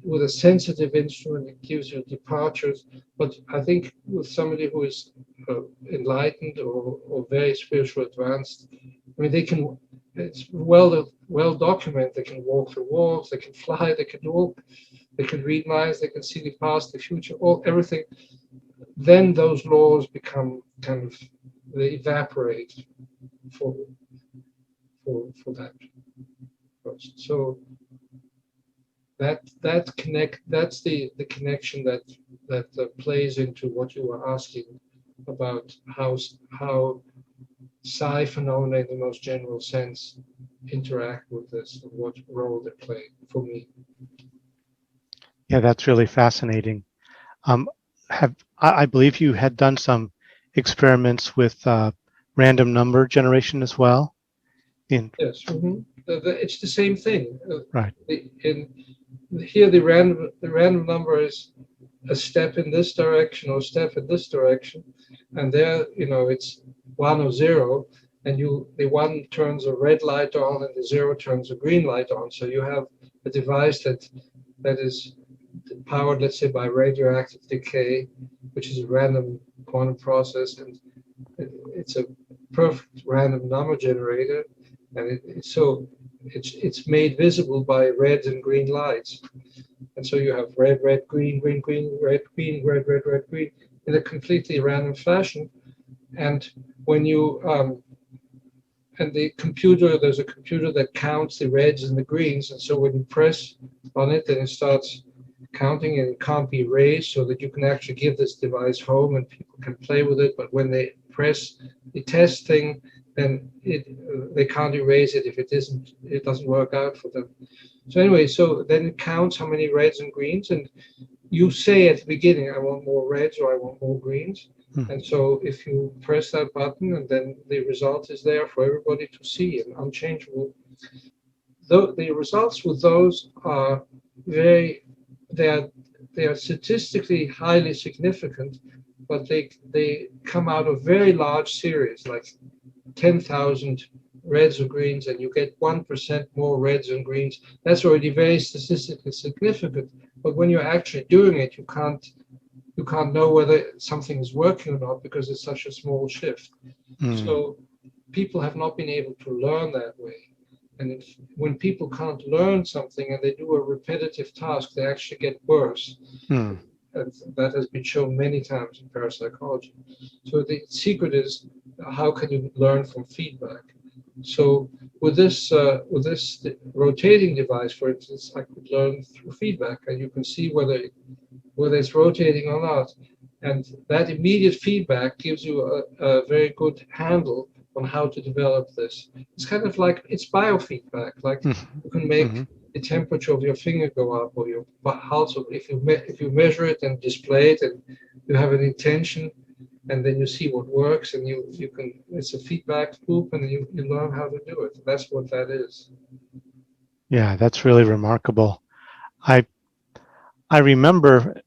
with a sensitive instrument, it gives you departures. But I think with somebody who is enlightened or very spiritually advanced, I mean, it's well documented. They can walk through walls, they can fly, they can read minds, they can see the past, the future, everything. Then those laws become they evaporate for that person. So that's the connection that plays into what you were asking about how psi phenomena in the most general sense interact with this and what role they play for me. Yeah, that's really fascinating. I believe you had done some experiments with random number generation as well. Yes, it's the same thing. Right. Here, the random number is a step in this direction or a step in this direction, and there, it's 1 or 0, and the 1 turns a red light on and the 0 turns a green light on. So you have a device that is powered, let's say, by radioactive decay, which is a random quantum process, and it's a perfect random number generator, and it's made visible by red and green lights. And so you have red, red, green, green, green, red, green, red, red, red, green in a completely random fashion. And when you and there's a computer that counts the reds and the greens. And so when you press on it, then it starts counting, and it can't be erased, so that you can actually give this device home and people can play with it. But when they press the test thing, then they can't erase it if it doesn't work out for them. So anyway, so then it counts how many reds and greens, and you say at the beginning, I want more reds or I want more greens. And so if you press that button, and then the result is there for everybody to see and unchangeable. The results with those are they are statistically highly significant, but they come out of very large series, like 10,000 reds or greens, and you get 1% more reds and greens. That's already very statistically significant. But when you're actually doing it, you can't know whether something is working or not, because it's such a small shift. So people have not been able to learn that way. And when people can't learn something and they do a repetitive task, they actually get worse. And that has been shown many times in parapsychology. So the secret is, how can you learn from feedback? So with this rotating device, for instance, I could learn through feedback, and you can see whether it's rotating or not. And that immediate feedback gives you a very good handle on how to develop this. It's kind of like, it's biofeedback. Like you can make the temperature of your finger go up, or your pulse. If you measure it and display it, and you have an intention, and then you see what works, and you can. It's a feedback loop, and you learn how to do it. That's what that is. Yeah, that's really remarkable. I remember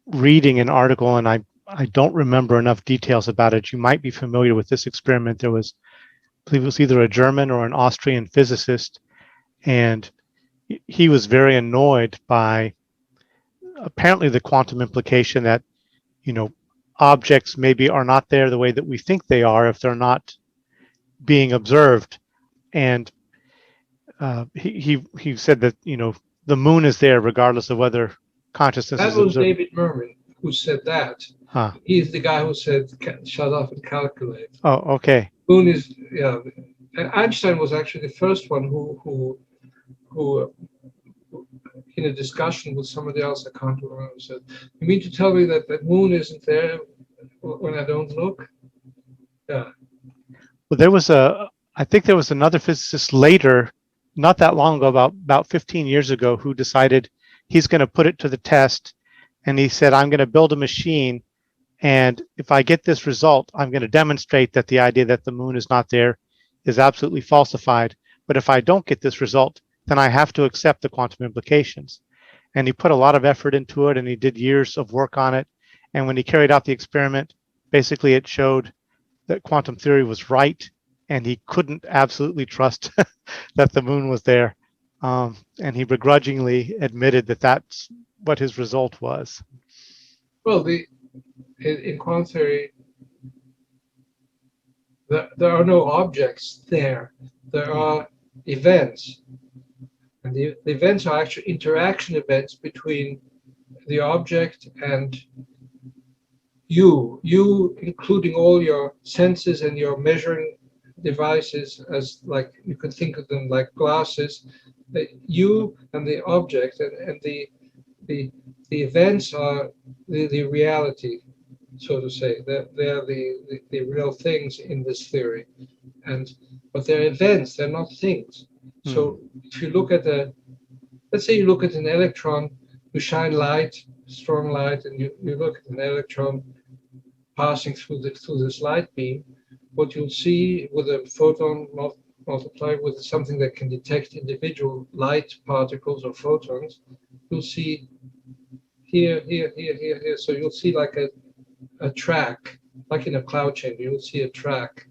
reading an article, and I don't remember enough details about it. You might be familiar with this experiment. There was, I believe it was either a German or an Austrian physicist, and he was very annoyed by apparently the quantum implication that, objects maybe are not there the way that we think they are if they're not being observed. And he said that, the moon is there regardless of whether consciousness That is was observed. David Mermin who said that. He's the guy who said, shut up and calculate. Oh, okay. Moon is, yeah. And Einstein was actually the first one who in a discussion with somebody else, I can't remember, said, you mean to tell me that the moon isn't there when I don't look? Yeah. Well, I think there was another physicist later, not that long ago, about 15 years ago, who decided he's going to put it to the test. And he said, I'm going to build a machine, and if I get this result, I'm going to demonstrate that the idea that the moon is not there is absolutely falsified. But if I don't get this result, then I have to accept the quantum implications. And he put a lot of effort into it, and he did years of work on it. And when he carried out the experiment, basically it showed that quantum theory was right, and he couldn't absolutely trust that the moon was there. And he begrudgingly admitted that that's what his result was. Well, in quantum theory, there are no objects there. There are events. And the events are actually interaction events between the object and you, including all your senses and your measuring devices, as like you can think of them like glasses. You and the object and the events are the reality, so to say. They're the real things in this theory, but they're events. They're not things. So if you look at let's say you look at an electron, you shine light, strong light, and you look at an electron, passing through this light beam, what you'll see with a photon multiplied with something that can detect individual light particles or photons, you'll see here, here, here, here, here. So you'll see like a track, like in a cloud chamber, you'll see a track.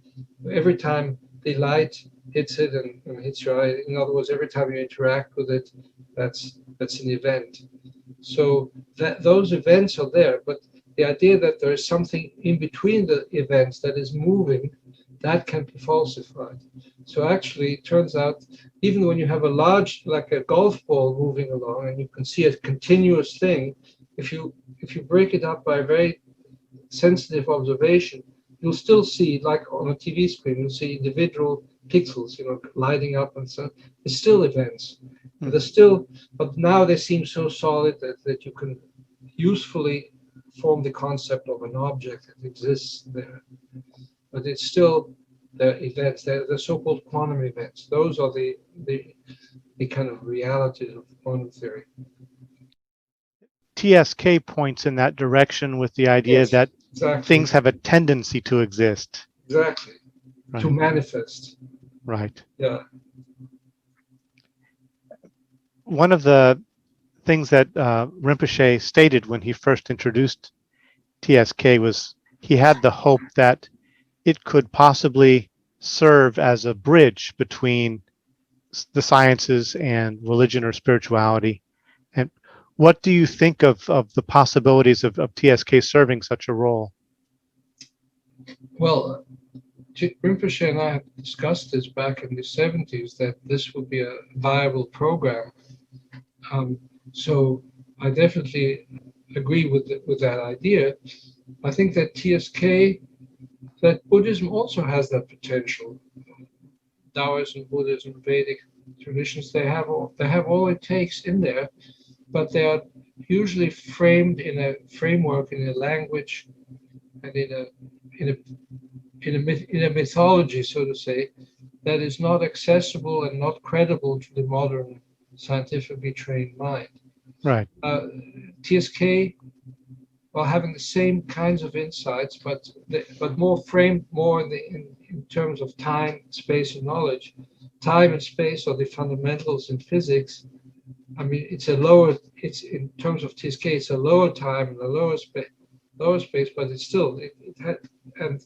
Every time the light hits it and hits your eye, in other words, every time you interact with it, that's an event. So those events are there, but the idea that there is something in between the events that is moving, that can be falsified. So actually, it turns out, even when you have a large, like a golf ball moving along, and you can see a continuous thing, if you break it up by a very sensitive observation, you'll still see, like on a TV screen, you'll see individual pixels, lighting up and so. It's still events. They're still, but now they seem so solid that you can usefully form the concept of an object that exists there. But it's still the events, the so-called quantum events. Those are the kind of realities of quantum theory. TSK points in that direction with the idea Yes, that exactly. things have a tendency to exist. Exactly. Right. To manifest. Right. Yeah. One of the things that Rinpoche stated when he first introduced TSK was he had the hope that it could possibly serve as a bridge between the sciences and religion or spirituality. And what do you think of the possibilities of TSK serving such a role? Well, Rinpoche and I have discussed this back in the 70s, that this would be a viable program. So I definitely agree with that idea. I think that TSK, that Buddhism also has that potential. Taoism, Buddhism, Vedic traditions, they have all it takes in there, but they are usually framed in a framework, in a language, and in a mythology, so to say, that is not accessible and not credible to the modern scientifically trained mind. Right. TSK, while having the same kinds of insights, but more framed more in terms of time, space, and knowledge. Time and space are the fundamentals in physics. I mean, it's in terms of TSK, it's a lower time and a lower space, but it's still, and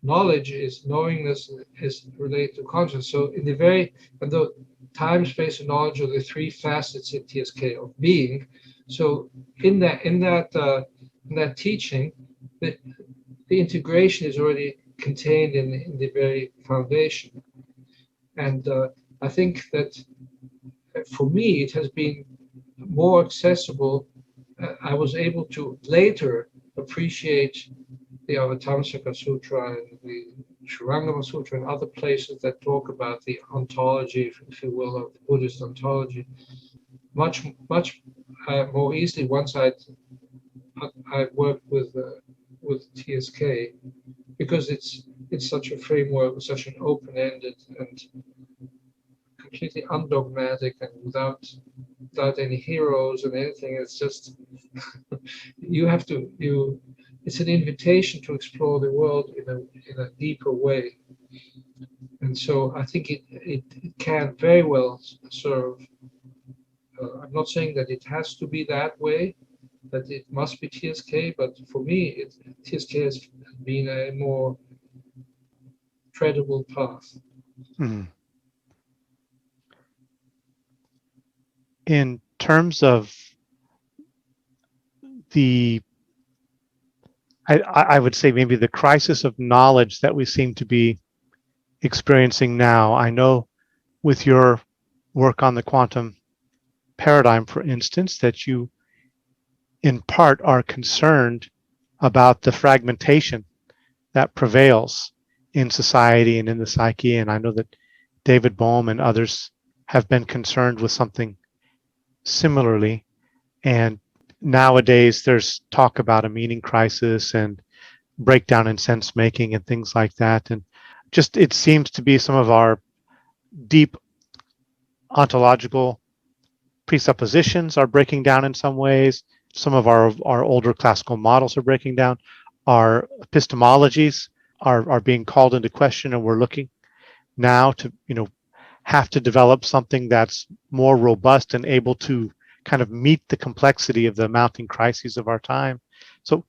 knowledge is knowingness is related to consciousness. So and the time, space, and knowledge are the three facets in TSK of being. So in that teaching, the integration is already contained in the very foundation. And I think that for me, it has been more accessible. I was able to later appreciate the Avatamsaka Sutra and the Shurangama Sutra and other places that talk about the ontology, if you will, of the Buddhist ontology, much more easily once I worked with TSK, because it's such a framework, such an open-ended and completely undogmatic and without any heroes and anything. It's just it's an invitation to explore the world in a deeper way. And so I think it can very well serve. I'm not saying that it has to be that way, that it must be TSK, but for me, TSK has been a more credible path. Mm. In terms of I would say maybe the crisis of knowledge that we seem to be experiencing now. I know with your work on the quantum paradigm, for instance, that you in part are concerned about the fragmentation that prevails in society and in the psyche. And I know that David Bohm and others have been concerned with something similarly. And nowadays there's talk about a meaning crisis and breakdown in sense making and things like that. And just it seems to be some of our deep ontological presuppositions are breaking down in some ways. Some of our older classical models are breaking down. our epistemologies are being called into question, and we're looking now to, have to develop something that's more robust and able to kind of meet the complexity of the mounting crises of our time. So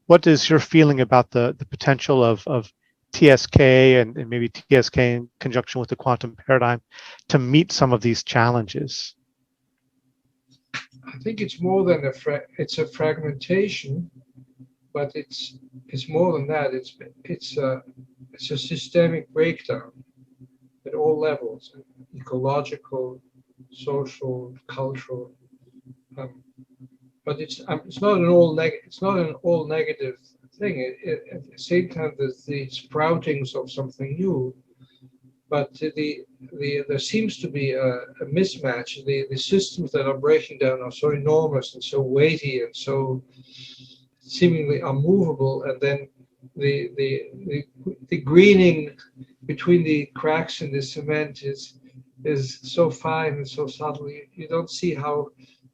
what is your feeling about the potential of TSK and maybe TSK in conjunction with the quantum paradigm to meet some of these challenges? I think it's more than it's a fragmentation, but it's more than that. It's a systemic breakdown at all levels: ecological, social, cultural. But it's not an all negative thing. At the same time, there's the sproutings of something new. But there seems to be a mismatch. The systems that are breaking down are so enormous and so weighty and so seemingly unmovable, and then the greening between the cracks in the cement is so fine and so subtle. You don't see how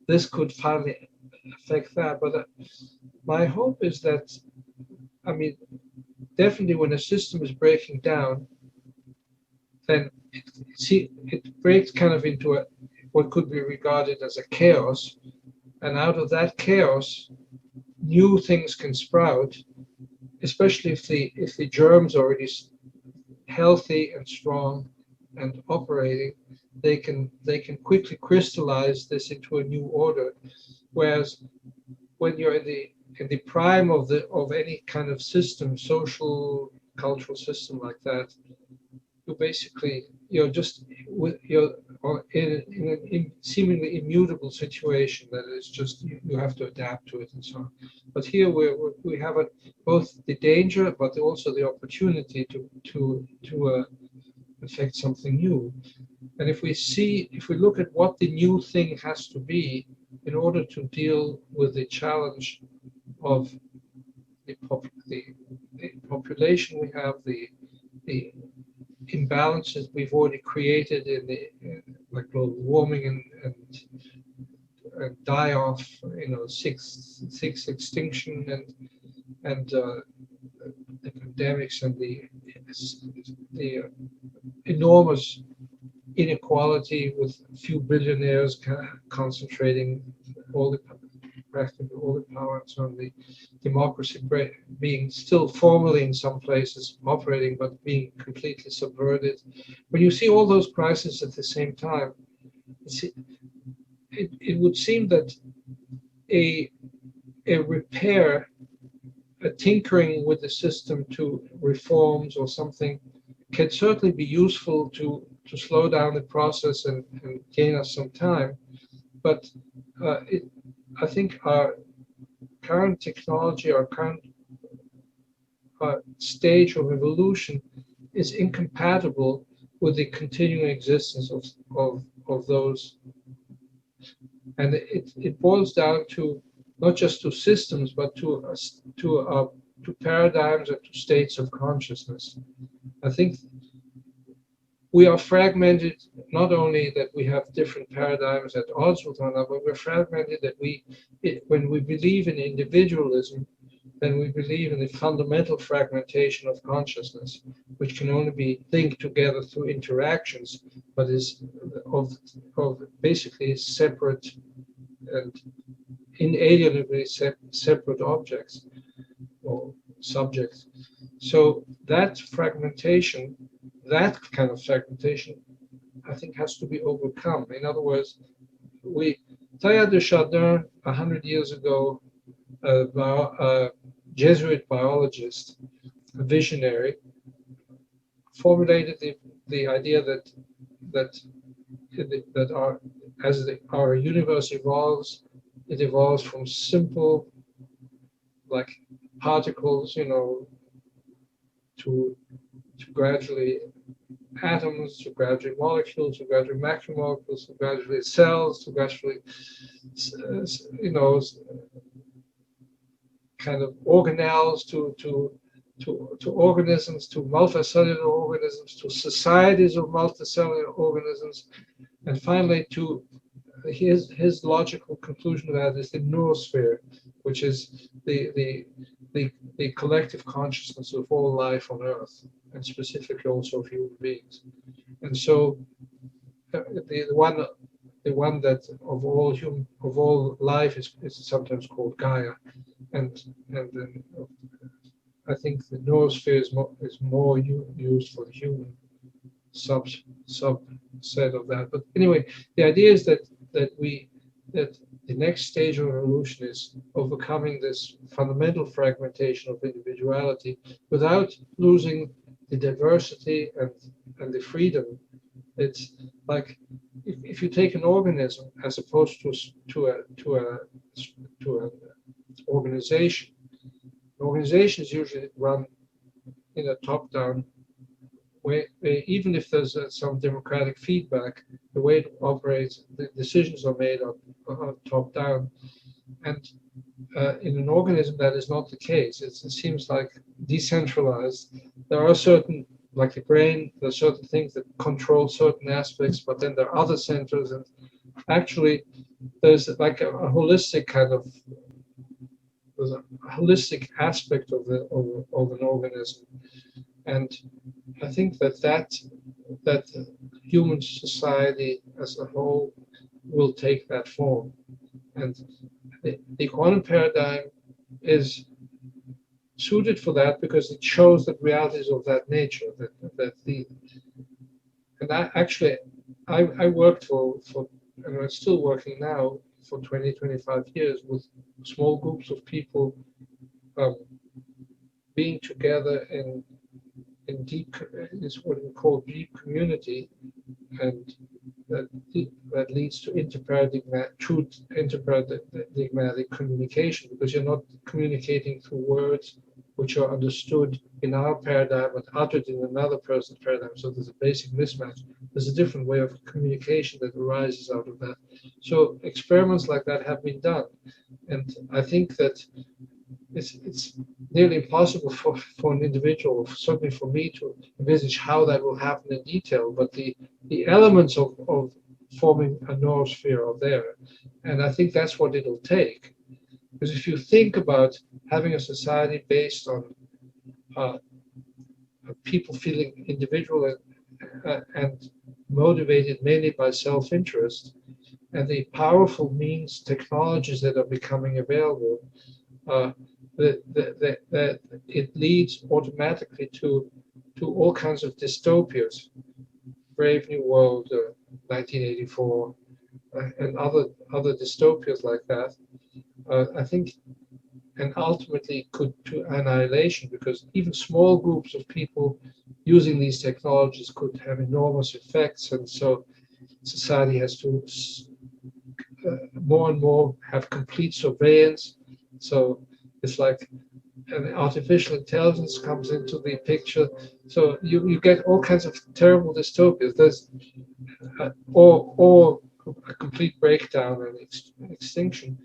this could finally affect that. But my hope is that, I mean, definitely when a system is breaking down, then it breaks kind of into what could be regarded as a chaos, and out of that chaos, new things can sprout, especially if the germs are already healthy and strong and operating. They can quickly crystallize this into a new order. Whereas when you're in the prime of any kind of system, social, cultural system like that, you're in a seemingly immutable situation that is just you have to adapt to it and so on. But here we have both the danger but also the opportunity to affect something new. And if we look at what the new thing has to be in order to deal with the challenge of the population we have, the imbalances we've already created like global warming and die off, six extinction and the pandemics and the enormous inequality with a few billionaires concentrating practically all the power, and so on, the democracy being still formally in some places operating, but being completely subverted. When you see all those crises at the same time, it would seem that a repair, a tinkering with the system to reforms or something can certainly be useful to slow down the process and gain us some time. But I think our current technology, our current stage of evolution is incompatible with the continuing existence of those. And it boils down to not just to systems, but to paradigms and to states of consciousness. I think we are fragmented, not only that we have different paradigms at odds with one another, but we're fragmented that when we believe in individualism, then we believe in the fundamental fragmentation of consciousness, which can only be linked together through interactions, but is of basically separate and inalienably separate objects or subjects. So that fragmentation, that kind of fragmentation, I think has to be overcome. In other words, Teilhard de Chardin, 100 years ago, a Jesuit biologist, a visionary, formulated the idea that our universe evolves, it evolves from simple, like particles, to gradually atoms, to gradually molecules, to gradually macromolecules, to gradually cells, to gradually, kind of organelles, to organisms, to multicellular organisms, to societies of multicellular organisms, and finally to his logical conclusion of that is the neurosphere, which is the collective consciousness of all life on Earth, and specifically also of human beings. And so the one that of all life is sometimes called Gaia, and then I think the noosphere is more used for the human subset of that. But anyway, the idea is that the next stage of evolution is overcoming this fundamental fragmentation of individuality without losing the diversity and the freedom. It's like if you take an organism as opposed to an organization. Organizations usually run in a top-down way. Even if there's some democratic feedback, the way it operates, the decisions are made on top-down. And in an organism, that is not the case. It seems like decentralized. There are certain, like the brain, there are certain things that control certain aspects, but then there are other centers. And actually, there's like a holistic kind of there's a holistic aspect of an organism, and I think that human society as a whole will take that form, and the quantum paradigm is suited for that because it shows that realities of that nature. I worked for and I'm still working now for 25 years with small groups of people being together in deep, is what we call deep community, and that leads to true interparadigmatic communication, because you're not communicating through words which are understood in our paradigm but uttered in another person's paradigm. So there's a basic mismatch. There's a different way of communication that arises out of that. So experiments like that have been done, and I think that it's nearly impossible for an individual, certainly for me, to envisage how that will happen in detail. But the elements of forming a noosphere are there, and I think that's what it'll take. Because if you think about having a society based on people feeling individual and motivated mainly by self-interest, and the powerful means, technologies that are becoming available, that it leads automatically to all kinds of dystopias, Brave New World, 1984, and other dystopias like that. I think, and ultimately could to annihilation, because even small groups of people using these technologies could have enormous effects, and so society has to more and more have complete surveillance. So it's like an artificial intelligence comes into the picture. So you get all kinds of terrible dystopias. There's or a complete breakdown and extinction.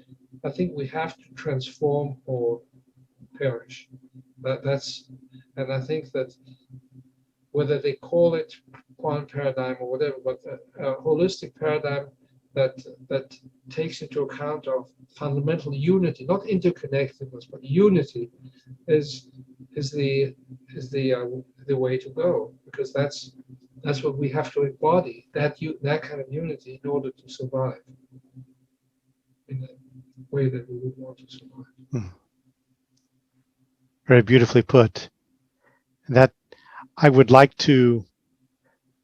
I think we have to transform or perish. And I think that whether they call it quantum paradigm or whatever, but a holistic paradigm that takes into account of fundamental unity, not interconnectedness, but unity, is the way to go, because that's what we have to embody, that kind of unity in order to survive in the way that we would want to survive. Very beautifully put. That I would like to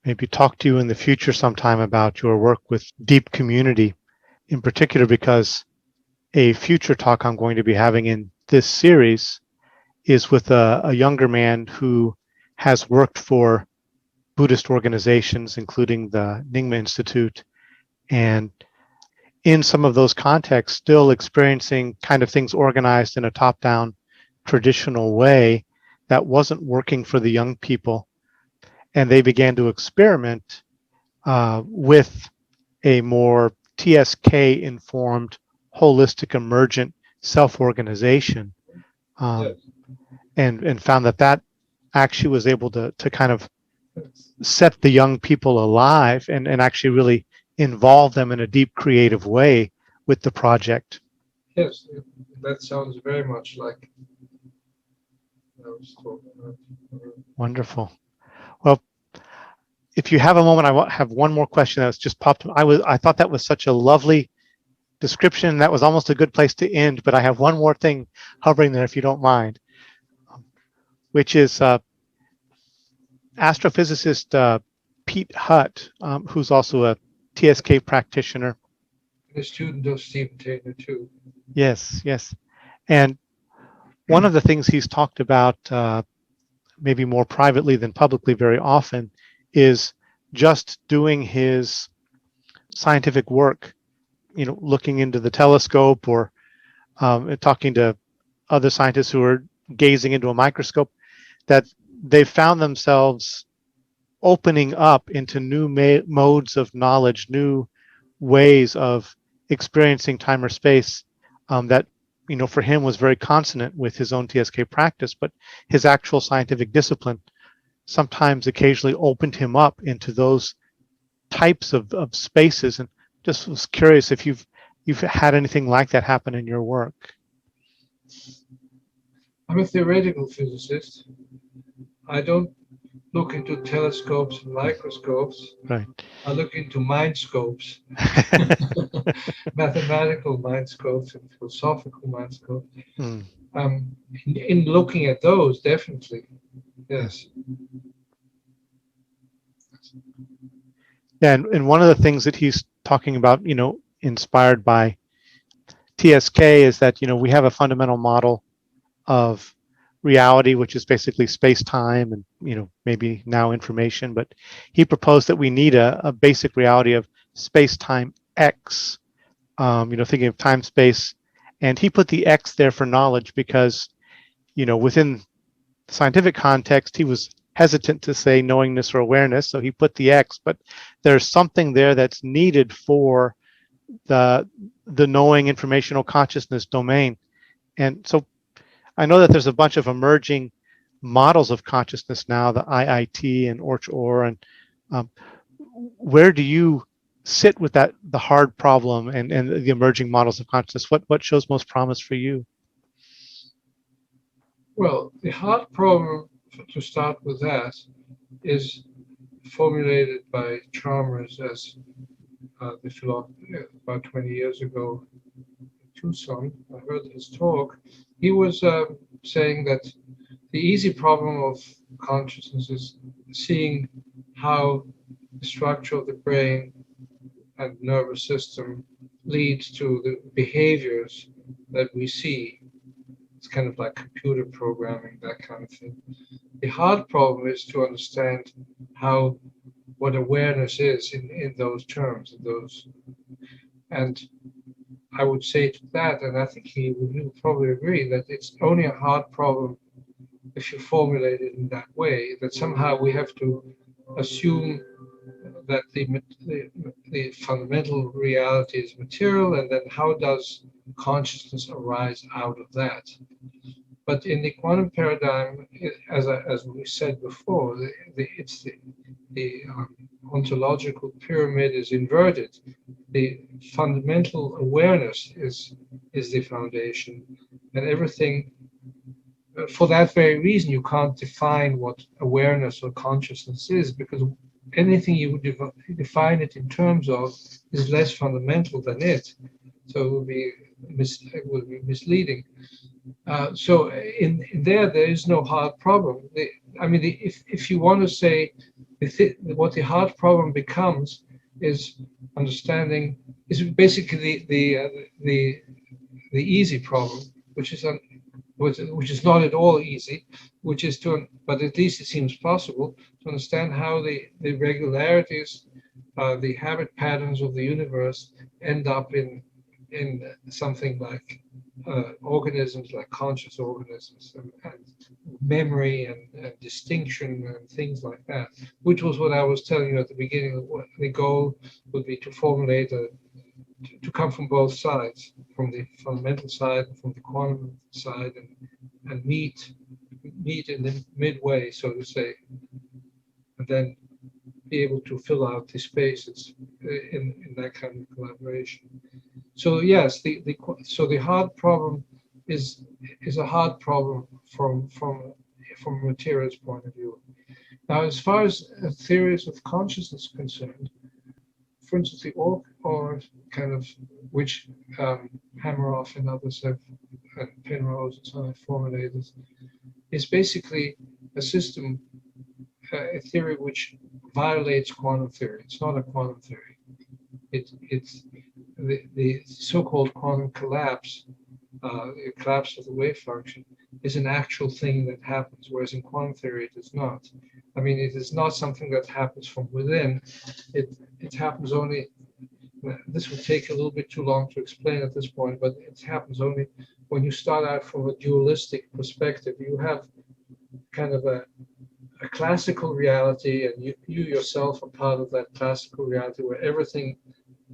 maybe talk to you in the future sometime about your work with deep community, in particular because a future talk I'm going to be having in this series is with a younger man who has worked for Buddhist organizations, including the Nyingma Institute, and in some of those contexts, still experiencing kind of things organized in a top-down traditional way that wasn't working for the young people. And they began to experiment with a more TSK informed, holistic, emergent self-organization, and found that actually was able to kind of set the young people alive and actually really involve them in a deep creative way with the project. Yes, that sounds very much like I was talking about. Wonderful. Well, if you have a moment, have one more question that's just popped. I thought that was such a lovely description. That was almost a good place to end, but I have one more thing hovering there, if you don't mind, which is astrophysicist Pete Hutt, who's also a TSK practitioner. A student of Stephen Taylor too. Yes, yes. And one of the things he's talked about, maybe more privately than publicly very often, is just doing his scientific work, looking into the telescope or talking to other scientists who are gazing into a microscope, that they've found themselves opening up into new modes of knowledge, new ways of experiencing time or space, that for him was very consonant with his own TSK practice, but his actual scientific discipline sometimes occasionally opened him up into those types of spaces. And just was curious if you've had anything like that happen in your work. I'm a theoretical physicist. I don't look into telescopes and microscopes. Right. I look into mindscopes, mathematical mindscopes and philosophical mindscopes. Mm. In looking at those, definitely, yes. Yeah, and one of the things that he's talking about, inspired by TSK, is that we have a fundamental model of reality, which is basically space-time and maybe now information. But he proposed that we need a basic reality of space-time X. Thinking of time space, and he put the X there for knowledge because within scientific context he was hesitant to say knowingness or awareness, so he put the X. But there's something there that's needed for the knowing informational consciousness domain. And so I know that there's a bunch of emerging models of consciousness now, the IIT and Or, and where do you sit with that, the hard problem and the emerging models of consciousness? What shows most promise for you? Well, the hard problem, to start with that, is formulated by Chalmers as the philosopher about 20 years ago in Tucson. I heard his talk. He was saying that the easy problem of consciousness is seeing how the structure of the brain and nervous system leads to the behaviors that we see. It's kind of like computer programming, that kind of thing. The hard problem is to understand what awareness is in those terms, and I would say to that, and I think he would probably agree, that it's only a hard problem if you formulate it in that way, that somehow we have to assume that the fundamental reality is material, and then how does consciousness arise out of that? But in the quantum paradigm, as we said before, the ontological pyramid is inverted. The fundamental awareness is the foundation, and everything. For that very reason, you can't define what awareness or consciousness is, because anything you would define it in terms of is less fundamental than it. So it would be misleading. So in there is no hard problem. If you want to say what the hard problem becomes is understanding, is basically the easy problem, which is not at all easy, but at least it seems possible to understand how the regularities, the habit patterns of the universe end up in something like organisms, like conscious organisms, and memory and distinction and things like that, which was what I was telling you at the beginning. The goal would be to formulate to come from both sides, from the fundamental side and from the quantum side, and meet in the midway, so to say, and then be able to fill out the spaces in that kind of collaboration. So yes, so the hard problem is a hard problem from a materialist point of view. Now, as far as theories of consciousness are concerned, for instance, the or kind of which Hameroff and others have, Penrose and so on have formulated, is basically a system, a theory which violates quantum theory. It's not a quantum theory. It's the so-called quantum collapse, the collapse of the wave function, is an actual thing that happens, whereas in quantum theory it is not. I mean, it is not something that happens from within. It happens only. This would take a little bit too long to explain at this point, but it happens only when you start out from a dualistic perspective. You have kind of a classical reality, and you yourself are part of that classical reality where everything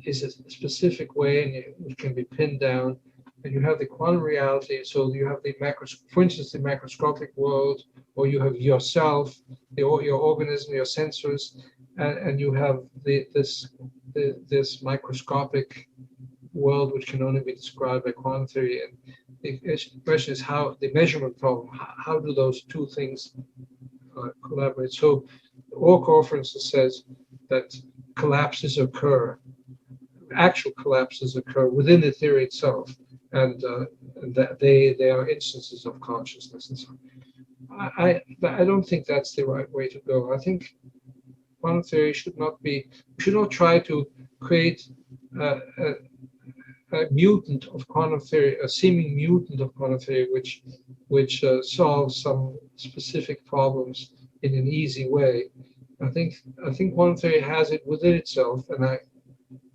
is a specific way and it can be pinned down. And you have the quantum reality, so you have the for instance, the macroscopic world, or you have yourself, your organism, your sensors, and you have this microscopic world which can only be described by quantum theory. And the question is how the measurement problem, how do those two things collaborate? So Orkor, for instance, says that collapses occur, actual collapses occur within the theory itself, and that they are instances of consciousness and so on. I don't think that's the right way to go. I think quantum theory should not try to create a mutant of quantum theory, a seeming mutant of quantum theory, which solves some specific problems in an easy way. I think quantum theory has it within itself, and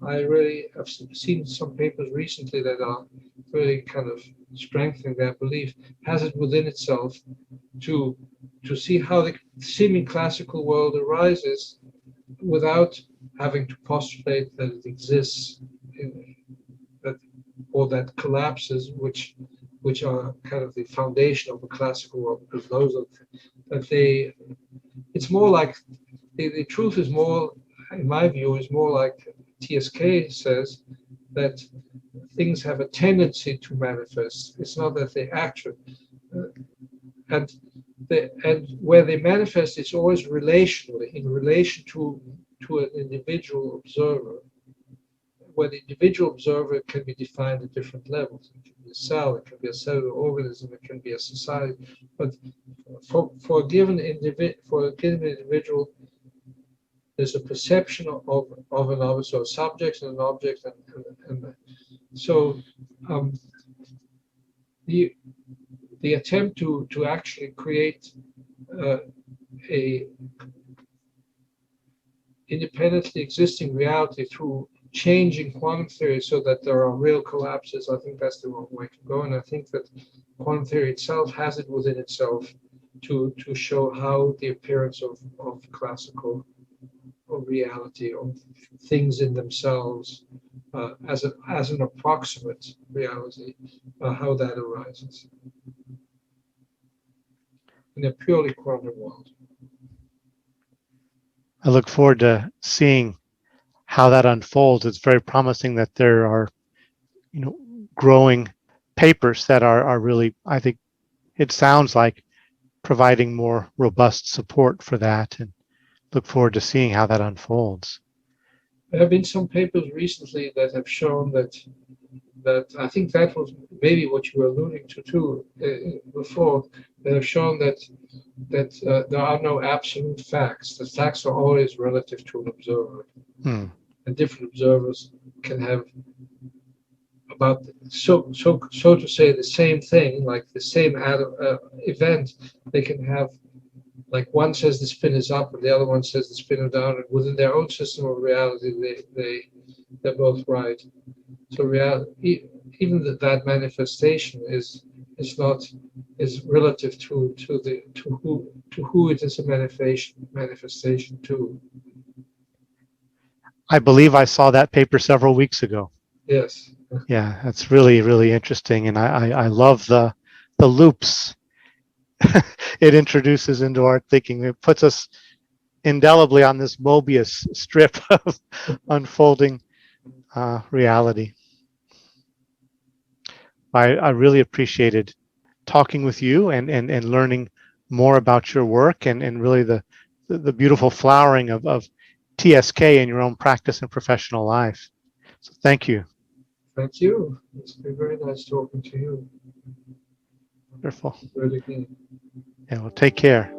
I really have seen some papers recently that are really kind of strengthening that belief, has it within itself to see how the seeming classical world arises without having to postulate that it exists, or that collapses, which are kind of the foundation of the classical world, because those are that they. It's more like the truth is more, in my view, is more like TSK says, that things have a tendency to manifest. It's not that they actually, and where they manifest, it's always relationally, in relation to an individual observer, where the individual observer can be defined at different levels. It can be a cell, it can be a cellular organism, it can be a society. But for a given individual, there's a perception of an object, so a subject and an object, and so the attempt to actually create a independently existing reality through changing quantum theory so that there are real collapses, I think that's the wrong way to go. And I think that quantum theory itself has it within itself to show how the appearance of classical reality, of things in themselves, as an approximate reality, how that arises in a purely quantum world. I look forward to seeing how that unfolds. It's very promising that there are, growing papers that are really, I think it sounds like, providing more robust support for that, and look forward to seeing how that unfolds. There have been some papers recently that have shown that I think that was maybe what you were alluding to too before, that have shown that there are no absolute facts. The facts are always relative to an observer. And different observers can have about so to say the same thing, like the same event. They can have, like, one says the spin is up and the other one says the spin is down, and within their own system of reality they're both right. So reality, even that manifestation is relative to who it is a manifestation to. I believe I saw that paper several weeks ago. Yes. Yeah, that's really, really interesting, and I love the loops it introduces into our thinking. It puts us indelibly on this Mobius strip of unfolding reality. I really appreciated talking with you and learning more about your work and really the beautiful flowering of TSK in your own practice and professional life. So thank you. Thank you. It's been very nice talking to you. Wonderful. Do it again. And well, take care.